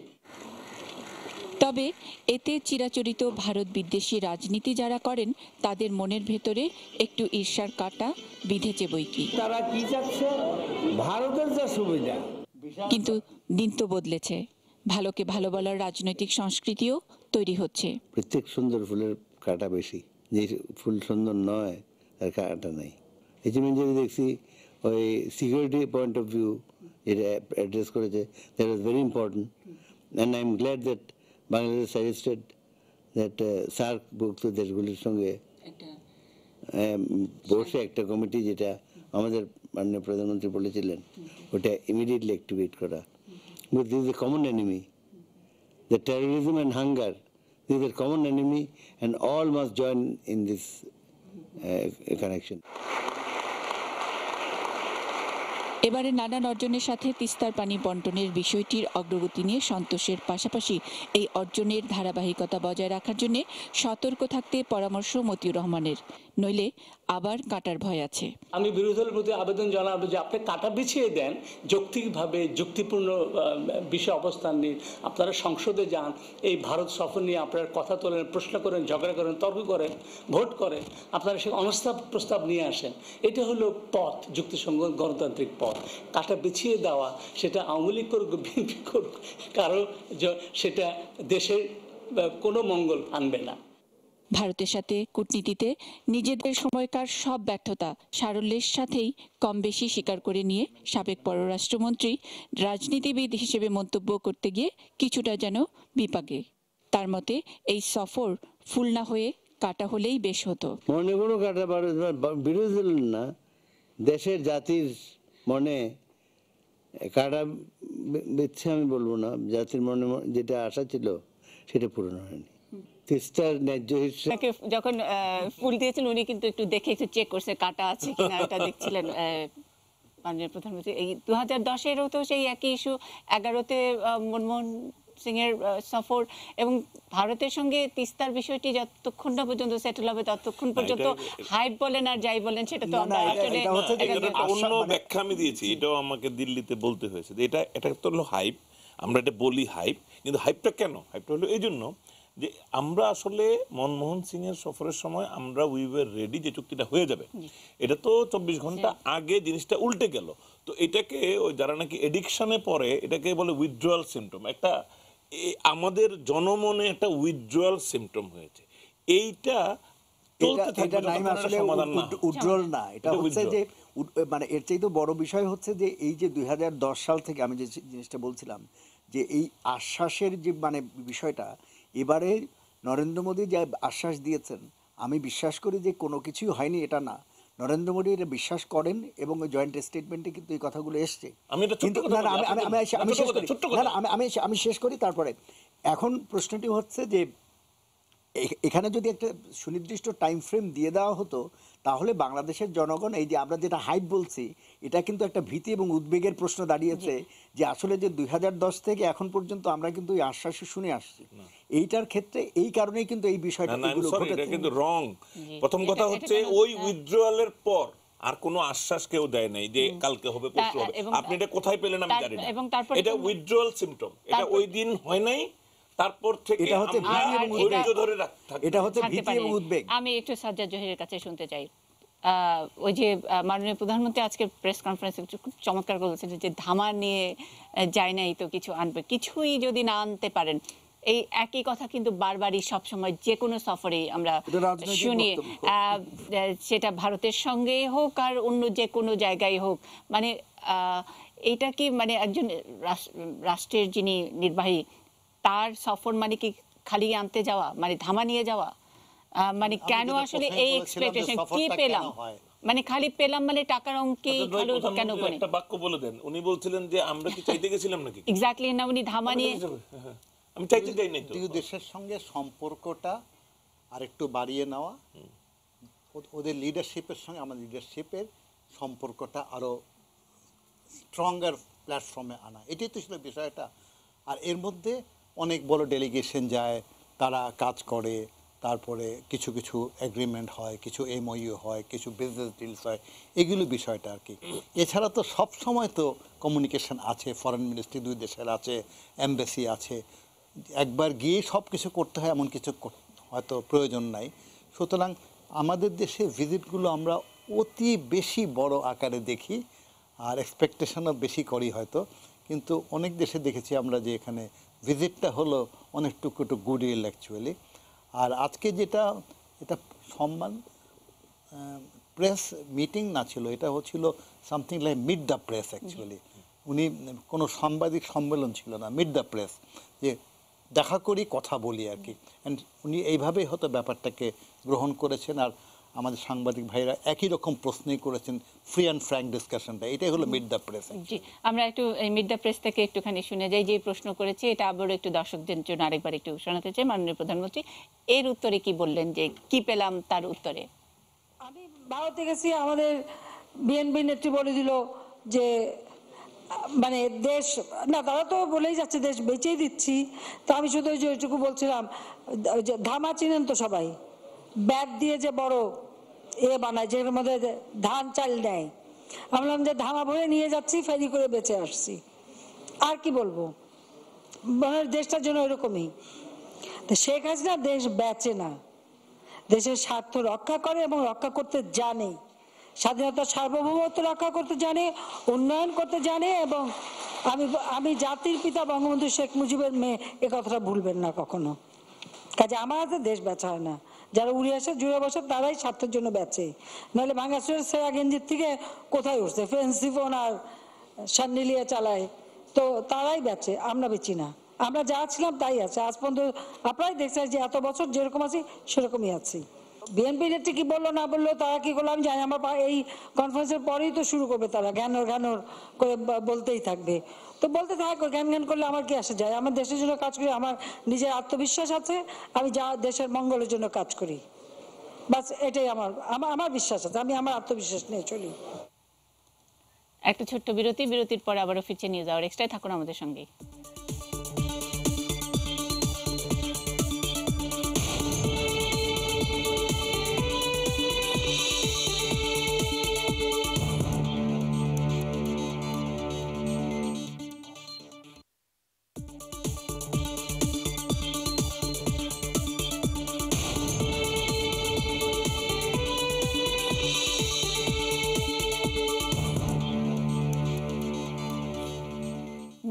S10: তবে এতে চিরাচরিত ভারত বিদ্বেষী রাজনীতি যারা করেন তাদের মনের ভেতরে একটু ঈর্ষার কাঁটা বিঁধেছে বইকি।
S5: তারা কি চাচ্ছে? ভারতের যা সুবিধা।
S10: কিন্তু দিন তো বদলেছে, ভালোকে ভালো বলার রাজনৈতিক সংস্কৃতিও তৈরি হচ্ছে।
S13: প্রত্যেক সুন্দর ফুলের কাঁটা বেশি, যে ফুল সুন্দর নয় তার কাঁটা নাই। এই জন্য যদি দেখছি ওই সিকিউরিটি পয়েন্ট অফ ভিউ যেটা অ্যাড্রেস করেছে, that was very important, and I am glad that Bangladesh suggested that SAARC ভুক্ত দেশগুলির সঙ্গে বসে একটা কমিটি, যেটা আমাদের মাননীয় প্রধানমন্ত্রী বলেছিলেন, ওটা ইমিডিয়েটলি অ্যাক্টিভেট করা। But this is a common enemy. The terrorism and hunger, this is a common enemy, and all must join in this connection.
S10: এবারে নানান অর্জনের সাথে তিস্তার পানি বন্টনের বিষয়টির অগ্রগতি নিয়ে সন্তোষের পাশাপাশি এই অর্জনের ধারাবাহিকতা বজায় রাখার জন্য সতর্ক থাকতে পরামর্শ মতিউর রহমানের, নইলে আবার কাটার ভয় আছে।
S12: আমি বিরোধী দলের প্রতি আবেদন জানাবো যে আপনি কাটা বিছিয়ে দেন, যৌক্তিকভাবে যুক্তিপূর্ণ বিষয় অবস্থান নিন, আপনারা সংসদে যান, এই ভারত সফর নিয়ে আপনারা কথা তোলেন, প্রশ্ন করেন, ঝগড়া করেন, তর্ক করেন, ভোট করেন, আপনারা সে অনাস্থা প্রস্তাব নিয়ে আসেন। এটা হলো পথ, যুক্তিসঙ্গত গণতান্ত্রিক পথ। কাটা বিছিয়ে দেওয়া, সেটা আওয়ামী লীগ করুক, বিএনপি করুক, কারো সেটা দেশের কোনো মঙ্গল আনবে না।
S10: ভারতের সাথে কূটনীতিতে নিজেদের সময়কার সব ব্যর্থতা সারল্যের সাথেই কম বেশি স্বীকার করে নিয়ে সাবেক পররাষ্ট্রমন্ত্রী রাজনীতিবিদ হিসেবে মন্তব্য করতে গিয়ে কিছুটা যেন বিপাকে। তার মতে এই সফর ফুল না হয়ে কাটা হলেই বেশ হতো।
S13: মনে কোনো কাটা বিরোধী দল না, দেশের জাতির মনে কাটা বিচ্ছে আমি বলবো না, জাতির মনে যেটা আশা ছিল সেটা পূরণ হয়নি। তিস্তার ন্যায্য হিসেবে
S1: যখন ফুল দিয়েছেন উনি কিন্তু একটু দেখে একটু চেক করছে কাটা আছে কিনা, এটা দেখছিলেন মাননীয় প্রধানমন্ত্রী। এই 2010-এরও তো সেই একই ইস্যু, 11-তে মনমোহন সিং এর সফর, এবং ভারতের সঙ্গে তিস্তার বিষয়টি যতক্ষণ না পর্যন্ত সেটেল হবে ততক্ষণ পর্যন্ত হাইপ বলেন আর যাই বলেন সেটা তো আমরা আসলে
S2: অন্য ব্যাখ্যা আমি দিয়েছি, এটাও আমাকে দিল্লিতে বলতে হয়েছে। এটা তো হলো হাইপ, আমরা এটা বলি হাইপ, কিন্তু হাইপটা কেন? হাইপটা হলো এই জন্য যে আমরা আসলে মনমোহন সিং এর সফরের সময় আমরা উই ওয়ার রেডি যে চুক্তিটা হয়ে যাবে। এটা তো 24 ঘন্টা আগে জিনিসটা উল্টে গেল। তো এটাকে ওই যারা নাকি এডিকশনে পড়ে এটাকে বলে উইথড্রয়াল সিম্পটম, একটা আমাদের জনমনে একটা উইথড্রয়াল সিম্পটম হয়েছে। এইটা
S3: উজ্জ্বল না, এটা হচ্ছে যে মানে এর চাইতে বড় বিষয় হচ্ছে যে এই যে 2010 সাল থেকে আমি যে জিনিসটা বলছিলাম যে এই আশ্বাসের যে মানে বিষয়টা, এবারে নরেন্দ্র মোদী যে আশ্বাস দিয়েছেন, আমি বিশ্বাস করি যে কোনো কিছুই হয়নি এটা না। নরেন্দ্র মোদী এটা বিশ্বাস করেন এবং জয়েন্ট স্টেটমেন্টে কিন্তু এই কথাগুলো এসছে। আমি শেষ করি, তারপরে এখন প্রশ্নটি হচ্ছে যে এখানে যদি একটা সুনির্দিষ্ট টাইম ফ্রেম দিয়ে দেওয়া হতো তাহলে বাংলাদেশের জনগণ, এই যে আমরা যেটা হাইপ বলছি, এটা কিন্তু একটা ভীতি এবং উদ্বেগের প্রশ্ন দাঁড়িয়েছে যে আসলে যে 2010 থেকে এখন পর্যন্ত আমরা কিন্তু এই আশ্বাস শুনে আসছি, এইটার ক্ষেত্রে এই কারণেই কিন্তু এই বিষয়টা
S2: কিন্তু রং। প্রথম কথা হচ্ছে ওই উইথড্রয়ালের পর আর কোনো আশ্বাস কেউ দেয় নাই যে কালকে হবে, পরশু হবে। আপনি এটা কোথায় পেলেন আমি জানি না, এটা উইথড্রয়াল সিম্পটম, এটা ওই দিন হয় নাই, তারপর থেকে
S3: এটা হচ্ছে ভীতি এবং উদ্বেগ।
S1: আমি একটু সাজ্জাদ জহিরের কাছে শুনতে চাই। ওই যে মাননীয় প্রধানমন্ত্রী আজকে প্রেস কনফারেন্সে খুব চমৎকার বলেছেন যে ধামা নিয়ে যায় নাই তো কিছু আনবে, কিছুই যদি না আনতে পারেন, এই একই কথা কিন্তু বারবারই সবসময় যে কোনো সফরেই আমরা শুনি, সেটা ভারতের সঙ্গে হোক আর অন্য যে কোনো জায়গায় হোক। মানে এইটা কি মানে একজন রাষ্ট্রের যিনি নির্বাহী, তার সফর মানে কি খালি আনতে যাওয়া, মানে ধামা নিয়ে যাওয়া? মানে কেন আসলে এই এক্সপেকটেশন কি পেলাম, মানে খালি পেলাম মানে টাকার অঙ্কে কেন করে?
S2: একটা বাক্য বলে দেন, উনি বলছিলেন যে আমরা কি চাইতে গেছিলাম নাকি?
S1: এক্স্যাক্টলি না, উনি ধামা নিয়ে,
S2: আমি চাইতে যাই নাই তো।
S4: দেশের সঙ্গে সম্পর্কটা আরেকটু বাড়িয়ে নেওয়া, ওদের লিডারশিপের সঙ্গে আমাদের লিডারশিপের সম্পর্কটা আরো স্ট্রঙ্গার প্ল্যাটফর্মে আনা, এটাই তো ছিল বিষয়টা। আর এর মধ্যে অনেক বড় ডেলিগেশন যায়, তারা কাজ করে, তারপরে কিছু কিছু এগ্রিমেন্ট হয়, কিছু এমওইউ হয়, কিছু বিজনেস ডিলস হয়, এগুলো বিষয়টা আর কি। এছাড়া তো সব সময় তো কমিউনিকেশন আছে, ফরেন মিনিস্ট্রি দুই দেশের আছে, এমবাসি আছে, একবার গিয়ে সব কিছু করতে হয় এমন কিছু হয়তো প্রয়োজন নাই। সুতরাং আমাদের দেশে ভিজিটগুলো আমরা অতি বেশি বড় আকারে দেখি আর এক্সপেকটেশনও বেশি করি হয়তো, কিন্তু অনেক দেশে দেখেছি আমরা যে এখানে ভিজিটটা হলো অনেক টুকু গুডউইল অ্যাকচুয়ালি। আর আজকে যেটা এটা সম্মান প্রেস মিটিং না ছিল, এটা হচ্ছিল something like meet the press actually. উনি কোনো সাংবাদিক সম্মেলন ছিল না, মিট দ্য প্রেস, যে দেখা করি কথা বলি আর কি। অ্যান্ড উনি এইভাবেই হয়তো ব্যাপারটাকে গ্রহণ করেছেন। আর আমাদের সাংবাদিক ভাইরা একই রকম প্রশ্নই করেছেন, ফ্রি অ্যান্ড ফ্র্যাঙ্ক ডিসকাশনটা, এটাই হলো মিট দ্য প্রেস।
S1: জি, আমরা একটু এই মিট দ্য প্রেস থেকে একটুখানি শুনে যাই। যে প্রশ্ন করেছি এটা আবারও একটু দর্শকদের জন্য আরেকবার একটু শোনাতে চাই। মাননীয় প্রধানমন্ত্রী এর উত্তরে কি বললেন, যে কি পেলাম তার উত্তরে?
S9: আমি ভারতে গেছি, আমাদের বিএনপি নেত্রী বলে দিল যে মানে দেশ না, তারা তো বলেই যাচ্ছে দেশ বেঁচেই দিচ্ছি। তো আমি শুধু ওই যে ওইটুকু বলছিলাম, যে ধামা চিনেন তো সবাই, ব্যাগ দিয়ে যে বড় বানায় যেটার মধ্যে ধান চাল দেয়, আমি বললাম যে ধামা ভরে নিয়ে যাচ্ছি, ফেরি করে বেঁচে আসছি। আর কি বলবো, মানে দেশটার জন্য ওইরকমই। তো শেখ হাসিনা দেশ বেচে না, দেশের স্বার্থ রক্ষা করে এবং রক্ষা করতে জানে, স্বাধীনতা সার্বভৌমত্ব রক্ষা করতে জানে, উন্নয়ন করতে জানে। এবং আমি জাতির পিতা বঙ্গবন্ধু শেখ মুজিবের মেয়ে, এ কথাটা ভুলবেন না কখনো। কাজে আমার হাতে দেশ বেচা হয় না, যারা উড়ে আসে জুড়ে বসে তারাই স্বার্থের জন্য বেচে। নাহলে ভাঙাচুরের সেরা গেঞ্জির থেকে কোথায় উঠছে, ফেন্সি ফোন আর সান্ডিলিয়া চালায়, তো তারাই বেচে, আমরা বেচি না। আমরা যা ছিলাম তাই আছে আজ পর্যন্ত। আপনারাই দেখছেন যে এত বছর যেরকম আছি সেরকমই আছি। বিএনপি নেত্রী কি বললো না বললো, তারা কি করলো আমি জানি। আমার এই কনফারেন্সের পরেই তো শুরু করবে তারা ঘ্যানোর করে বলতেই থাকবে। তো বলতে থাকো, জ্ঞান করলে আমার কি আসে যায়? আমার দেশের জন্য কাজ করি, আমার নিজের আত্মবিশ্বাস আছে, আমি যা দেশের মঙ্গলের জন্য কাজ করি, বাস এটাই আমার বিশ্বাস আছে, আমি আমার আত্মবিশ্বাস নিয়ে চলি।
S1: একটা ছোট্ট বিরতির পরে আবারও ফিরছে নিউজ আওয়ার এক্সট্রায়, থাকুন আমাদের সঙ্গে।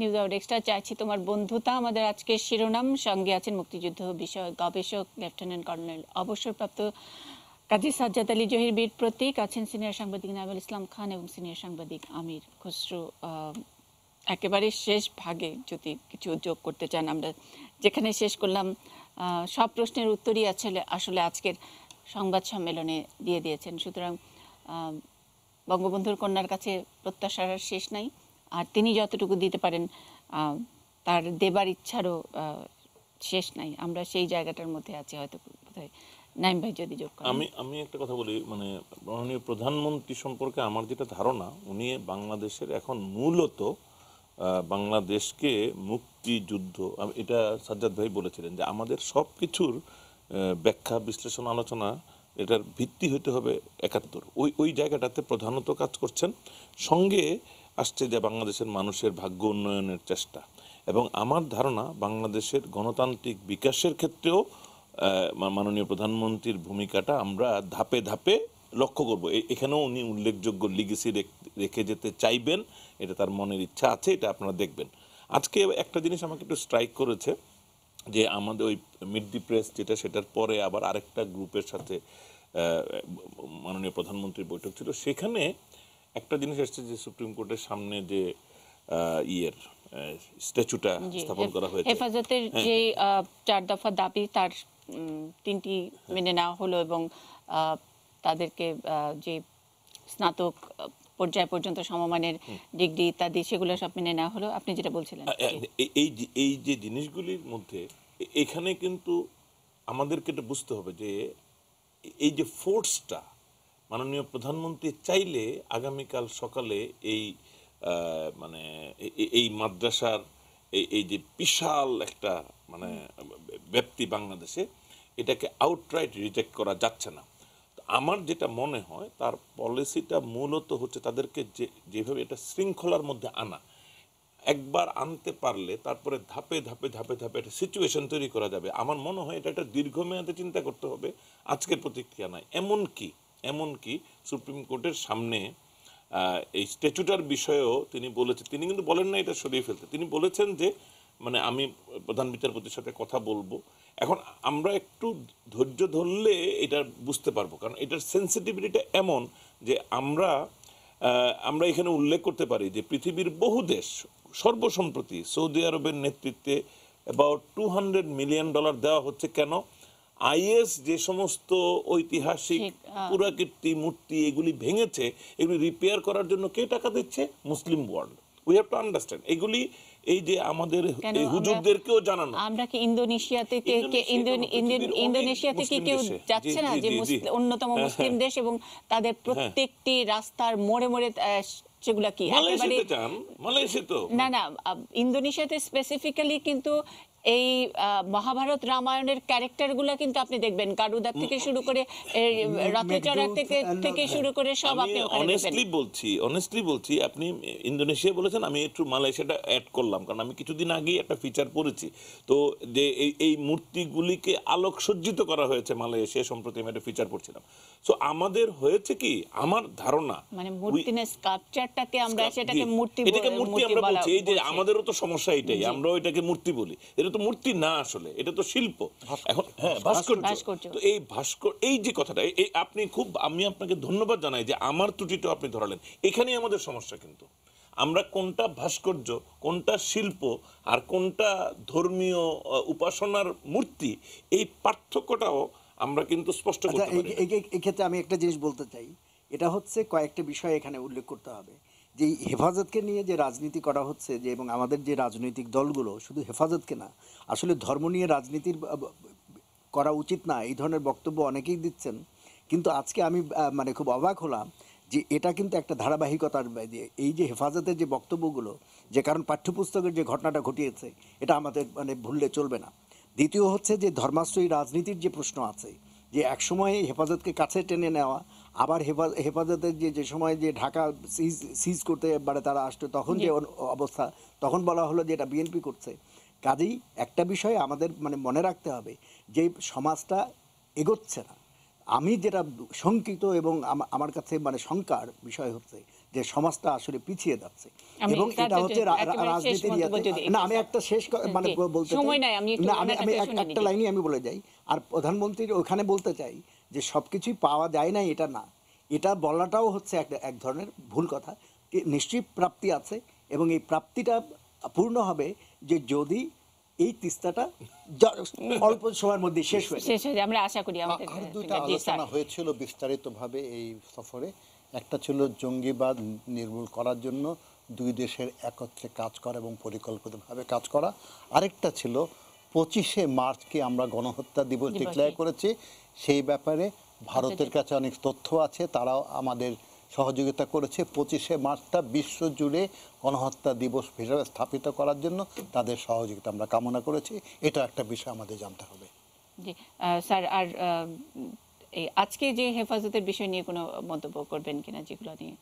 S1: নিউজ আওয়ার এক্সট্রা, চাইছি তোমার বন্ধুতা আমাদের আজকের শিরোনাম। সঙ্গে আছেন মুক্তিযুদ্ধ বিষয়ক গবেষক লেফটেন্যান্ট কর্নেল অবসরপ্রাপ্ত কাজী সাজ্জাদ আলী জহির বীর প্রতীক, আছেন সিনিয়র সাংবাদিক নাইমুল ইসলাম খান এবং সিনিয়র সাংবাদিক আমির খসরু। একেবারে শেষ ভাগে যদি কিছু যোগ করতে চান, আমরা যেখানে শেষ করলাম সব প্রশ্নের উত্তরই আসলে আজকের সংবাদ সম্মেলনে দিয়ে দিয়েছেন। সুতরাং বঙ্গবন্ধুর কন্যার কাছে প্রত্যাশার শেষ নাই, আর তিনি যতটুকু দিতে পারেন তার দেবার ইচ্ছারও শেষ নাই। আমরা সেই জায়গাটার মধ্যে আছি হয়তো। নাইম ভাই যদি যোগ করেন।
S2: আমি একটা কথা বলি, মানে মাননীয় প্রধানমন্ত্রী সম্পর্কে আমার যেটা ধারণা, উনি বাংলাদেশের এখন মূলত বাংলাদেশকে মুক্তিযুদ্ধ, এটা সাজ্জাদ ভাই বলেছিলেন যে আমাদের সব কিছুর ব্যাখ্যা বিশ্লেষণ আলোচনা এটার ভিত্তি হতে হবে ৭১। ওই জায়গাটাতে প্রধানত কাজ করছেন। সঙ্গে আসছে যে বাংলাদেশের মানুষের ভাগ্য উন্নয়নের চেষ্টা, এবং আমার ধারণা বাংলাদেশের গণতান্ত্রিক বিকাশের ক্ষেত্রেও মাননীয় প্রধানমন্ত্রীর ভূমিকাটা আমরা ধাপে ধাপে লক্ষ্য করব। এখানেও উনি উল্লেখযোগ্য লিগেসি রেখে যেতে চাইবেন, এটা তার মনের ইচ্ছা আছে, এটা আপনারা দেখবেন। আজকে একটা জিনিস আমাকে একটু স্ট্রাইক করেছে, যে আমাদের ওই মিড দি প্রেস যেটা, সেটার পরে আবার আরেকটা গ্রুপের সাথে মাননীয় প্রধানমন্ত্রীর বৈঠক ছিল। সেখানে একটা জিনিস এসেছে যে সুপ্রিম কোর্টের সামনে যে স্ট্যাচুটা স্থাপন করা হয়েছে,
S1: হেফাজতের যে 4 দফা দাবি, তার 3টি মেনে নেওয়া হলো, এবং তাদেরকে যে স্নাতক পর্যায় পর্যন্ত সমমানের ডিগ্রি ইত্যাদি সেগুলো সব মেনে নেওয়া হলো। আপনি যেটা বলছিলেন,
S2: এই যে জিনিসগুলির মধ্যে এখানে কিন্তু আমাদেরকে এটা বুঝতে হবে যে এই যে ফোর্সটা মাননীয় প্রধানমন্ত্রী চাইলে আগামীকাল সকালে এই মাদ্রাসার এই যে বিশাল একটা ব্যাপ্তি বাংলাদেশে, এটাকে আউটরাইট রিজেক্ট করা যাচ্ছে না। আমার যেটা মনে হয় তার পলিসিটা মূলত হচ্ছে তাদেরকে যেভাবে এটা শৃঙ্খলার মধ্যে আনা। একবার আনতে পারলে তারপরে ধাপে ধাপে ধাপে ধাপে একটা সিচুয়েশন তৈরি করা যাবে। আমার মনে হয় এটা একটা দীর্ঘমেয়াদে চিন্তা করতে হবে, আজকের প্রতিক্রিয়া নয়। এমনকি সুপ্রিম কোর্টের সামনে এই স্ট্যাচুটার বিষয়েও তিনি বলেছেন, তিনি কিন্তু বলেন না এটা সরিয়ে ফেলতে, তিনি বলেছেন যে মানে আমি প্রধান বিচারপতির সাথে কথা বলবো। এখন আমরা একটু ধৈর্য ধরলে এটা বুঝতে পারবো, কারণ এটার সেন্সিটিভিটিটা এমন যে আমরা এখানে উল্লেখ করতে পারি যে পৃথিবীর বহু দেশ সর্বসম্প্রতি সৌদি আরবের নেতৃত্বে অ্যাবাউট $200 মিলিয়ন দেওয়া হচ্ছে। কেন? আইএস যে সমস্ত ঐতিহাসিক পুরাকীর্তি মূর্তি এগুলি ভেঙেছে, এগুলি রিপেয়ার করার জন্য কে টাকা দিচ্ছে? মুসলিম world. We have to understand এগুলি। এই যে আমাদের হুজুরদেরকেও জানানো,
S1: আমরা কি ইন্দোনেশিয়া থেকে কেউ যাচ্ছে না যে অন্যতম মুসলিম দেশ, এবং তাদের প্রত্যেকটি রাস্তার মোড়ে মোড়ে সেগুলা কি না ইন্দোনেশিয়াতে স্পেসিফিক্যালি কিন্তু এই মহাভারত রামায়ণের ক্যারেক্টারগুলো কিন্তু আপনি দেখবেন, গারুদার থেকে শুরু করে রথচড়া থেকে শুরু করে সব আপনি
S2: অনেস্টলি বলছি আপনি ইন্দোনেশিয়া বলেছেন, আমি একটু মালয়েশিয়াটা অ্যাড করলাম, কারণ আমি কিছুদিন আগেই একটা ফিচার পড়েছি তো যে এই মূর্তিগুলিকে আলোকসজ্জিত করা হয়েছে মালয়েশিয়া, সম্প্রতি আমি একটা ফিচার পড়ছিলাম। সো আমাদের হয়েছে কি, আমার ধারণা
S1: মানে মূর্তি না স্কাল্পচারটাকে আমরা সেটাকে
S2: এটাকে মূর্তি আমরা বলছি। এই যে আমাদেরও তো সমস্যা এটাই, আমরাও এটাকে মূর্তি বলি। এটা তো মূর্তি না, আসলে এটা তো শিল্প। এখন ভাস্কর্য। তো এই এই যে কথাটা আমি আপনাকে ধন্যবাদ জানাই যে আমার ত্রুটিটা আপনি ধরালেন। এখানেই আমাদের সমস্যা, কিন্তু আমরা কোনটা ভাস্কর্য, কোনটা শিল্প, আর কোনটা ধর্মীয় উপাসনার মূর্তি, এই পার্থক্যটাও আমরা কিন্তু স্পষ্ট করতে পারি।
S3: এই ক্ষেত্রে আমি একটা জিনিস বলতে চাই, এটা হচ্ছে কয়েকটা বিষয় এখানে উল্লেখ করতে হবে। যে হেফাজতকে নিয়ে যে রাজনীতি করা হচ্ছে, যে এবং আমাদের যে রাজনৈতিক দলগুলো শুধু হেফাজতকে না, আসলে ধর্ম নিয়ে রাজনীতির করা উচিত না, এই ধরনের বক্তব্য অনেকেই দিচ্ছেন। কিন্তু আজকে আমি মানে খুব অবাক হলাম যে এটা কিন্তু একটা ধারাবাহিকতার এই যে হেফাজতের যে বক্তব্যগুলো, যে কারণ পাঠ্যপুস্তকের যে ঘটনাটা ঘটিয়েছে এটা আমাদের মানে ভুললে চলবে না। দ্বিতীয় হচ্ছে যে ধর্মাশ্রয়ী রাজনীতির যে প্রশ্ন আছে, যে একসময় হেফাজতকে কাছে টেনে নেওয়া, আবার হেফাজতের যে সময় যে ঢাকা সিজ করতে এবারে তারা আসতো, তখন যে অবস্থা, তখন বলা হলো যে এটা বিএনপি করছে। কাজেই একটা বিষয় আমাদের মানে মনে রাখতে হবে যে সমাজটা এগোচ্ছে না। আমি যেটা শঙ্কিত এবং আমার কাছে মানে শঙ্কার বিষয় হচ্ছে যে সমাজটা আসলে পিছিয়ে যাচ্ছে, এবং এটা হচ্ছে রাজনীতির না। আমি একটা শেষ মানে বলতে চাই না, আমি একটা লাইনই আমি বলে যাই। আর প্রধানমন্ত্রীর ওখানে বলতে চাই যে সবকিছুই পাওয়া যায় না, এটা না, এটা বলাটাও হচ্ছে এক ধরনের ভুল কথা। নিশ্চয়ই প্রাপ্তি আছে, এবং এই প্রাপ্তিটা পূর্ণ হবে যে যদি এই তিস্তাটা অল্প সময়ের মধ্যে শেষ হয়ে যায়।
S1: আমরা আশা করি।
S4: আর দুইটা আলোচনা হয়েছিল বিস্তারিতভাবে এই সফরে। একটা ছিল জঙ্গিবাদ নির্মূল করার জন্য দুই দেশের একত্রে কাজ করা এবং পরিকল্পিতভাবে কাজ করা। আরেকটা ছিল 25শে মার্চকে আমরা গণহত্যা দিবস ডিক্লেয়ার করেছি, সেই ব্যাপারে ভারতের কাছে অনেক তথ্য আছে, তারাও আমাদের সহযোগিতা করেছে। 25শে মার্চটা বিশ্বজুড়ে গণহত্যা দিবস হিসাবে স্থাপিত করার জন্য তাদের সহযোগিতা আমরা কামনা করেছি। এটা একটা বিষয় আমাদের জানতে হবে।
S1: জি স্যার, আর আজকে যে হেফাজতের বিষয় নিয়ে কোনো মন্তব্য করবেন কিনা, যেগুলো নিয়ে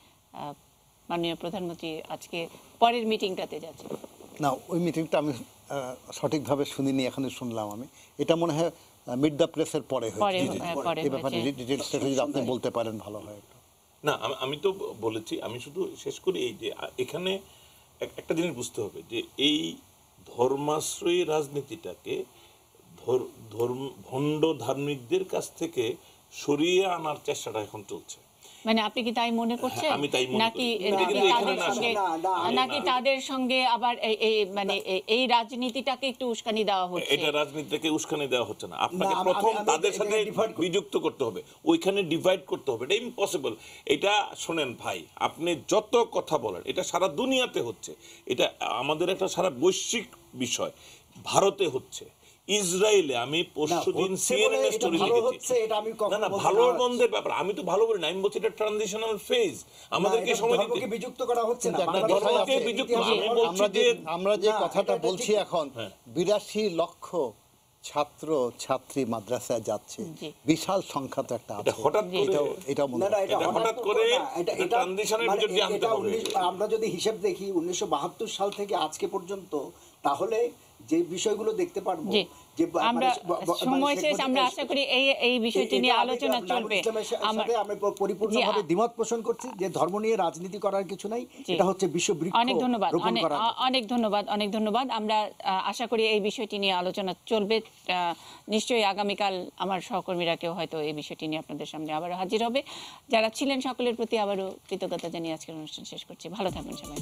S1: মাননীয় প্রধানমন্ত্রী আজকে পরের মিটিংটাতে যাচ্ছে?
S4: না, ওই মিটিংটা আমি সঠিকভাবে শুনিনি, এখানে শুনলাম আমি। এটা মনে হয় মিড দ্য প্রেসের পরে হয়েছে। এই ব্যাপারে ডিটেইলসটা যদি আপনি বলতে পারেন ভালো হয়।
S2: না, আমি তো বলেছি, আমি শুধু শেষ করি এই যে এখানে একটা জিনিস বুঝতে হবে যে এই ধর্মাশ্রয়ী রাজনীতিটাকে ভণ্ড ধার্মিকদের কাছ থেকে সরিয়ে আনার চেষ্টাটা এখন চলছে।
S1: মানে আপনি কি তাই মনে করছেন?
S2: আমি তাই মনে করি।
S1: নাকি তাদের সঙ্গে আবার মানে এই রাজনীতিটাকে একটু উস্কানি দেওয়া হচ্ছে?
S2: এটা রাজনীতিটাকে উস্কানি দেওয়া হচ্ছে না, আপনাকে প্রথম তাদের সাথে বিযুক্ত করতে হবে, ওইখানে ডিভাইড করতে হবে। এটা ইম্পসিবল। এটা শোনেন ভাই, আপনি যত কথা বলেন এটা সারা দুনিয়াতে হচ্ছে, এটা আমাদের একটা সারা বৈশ্বিক বিষয়। ভারতে হচ্ছে, ইসরায়েলে, আমি পরশুদিন সিএনএন স্টোরি লিখেছি। না, ভালো মন্দের ব্যাপার আমি তো ভালো বলি না, আমি বলছি এটা ট্রানজিশনাল ফেজ, আমাদেরকে সময় দিতে
S3: বিযুক্ত করা হচ্ছে না।
S4: আমরা যে কথাটা বলছি এখন 82 লক্ষ ছাত্র ছাত্রী মাদ্রাসায় যাচ্ছে,
S1: জি।
S4: বিশাল সংখ্যা তো একটা আছে।
S2: হঠাৎ করে
S4: এটাও মনে
S3: না, না,
S4: হয়।
S3: এটা
S2: হঠাৎ করে ট্রানজিশনের
S3: মানে
S2: ভিতর দিয়ে আনতে
S3: এটা
S2: হবে।
S3: আমরা যদি হিসাব দেখি 1972 সাল থেকে আজকে পর্যন্ত, তাহলে যে বিষয়গুলো দেখতে পারবো
S1: জি।
S3: যে
S1: আমরা সময় শেষ, আমরা আশা করি এই বিষয়টি নিয়ে আলোচনা চলবে।
S3: আমরা পরিপূর্ণভাবে দ্বিমত পোষণ করছি যে ধর্ম নিয়ে রাজনীতি করার কিছু নাই, এটা হচ্ছে বিশ্ববৃক্ষ
S1: অনেক ধন্যবাদ,
S3: রোপণ করা।
S1: অনেক ধন্যবাদ। আমরা আশা করি এই বিষয়টি নিয়ে আলোচনা চলবে। নিশ্চয়ই আগামীকাল আমার সহকর্মীরা কেউ হয়তো এই বিষয়টি নিয়ে আপনাদের সামনে আবার হাজির হবে। যারা ছিলেন সকলের প্রতি আবারও কৃতজ্ঞতা জানিয়ে আজকের অনুষ্ঠান শেষ করছি। ভালো থাকবেন সবাই।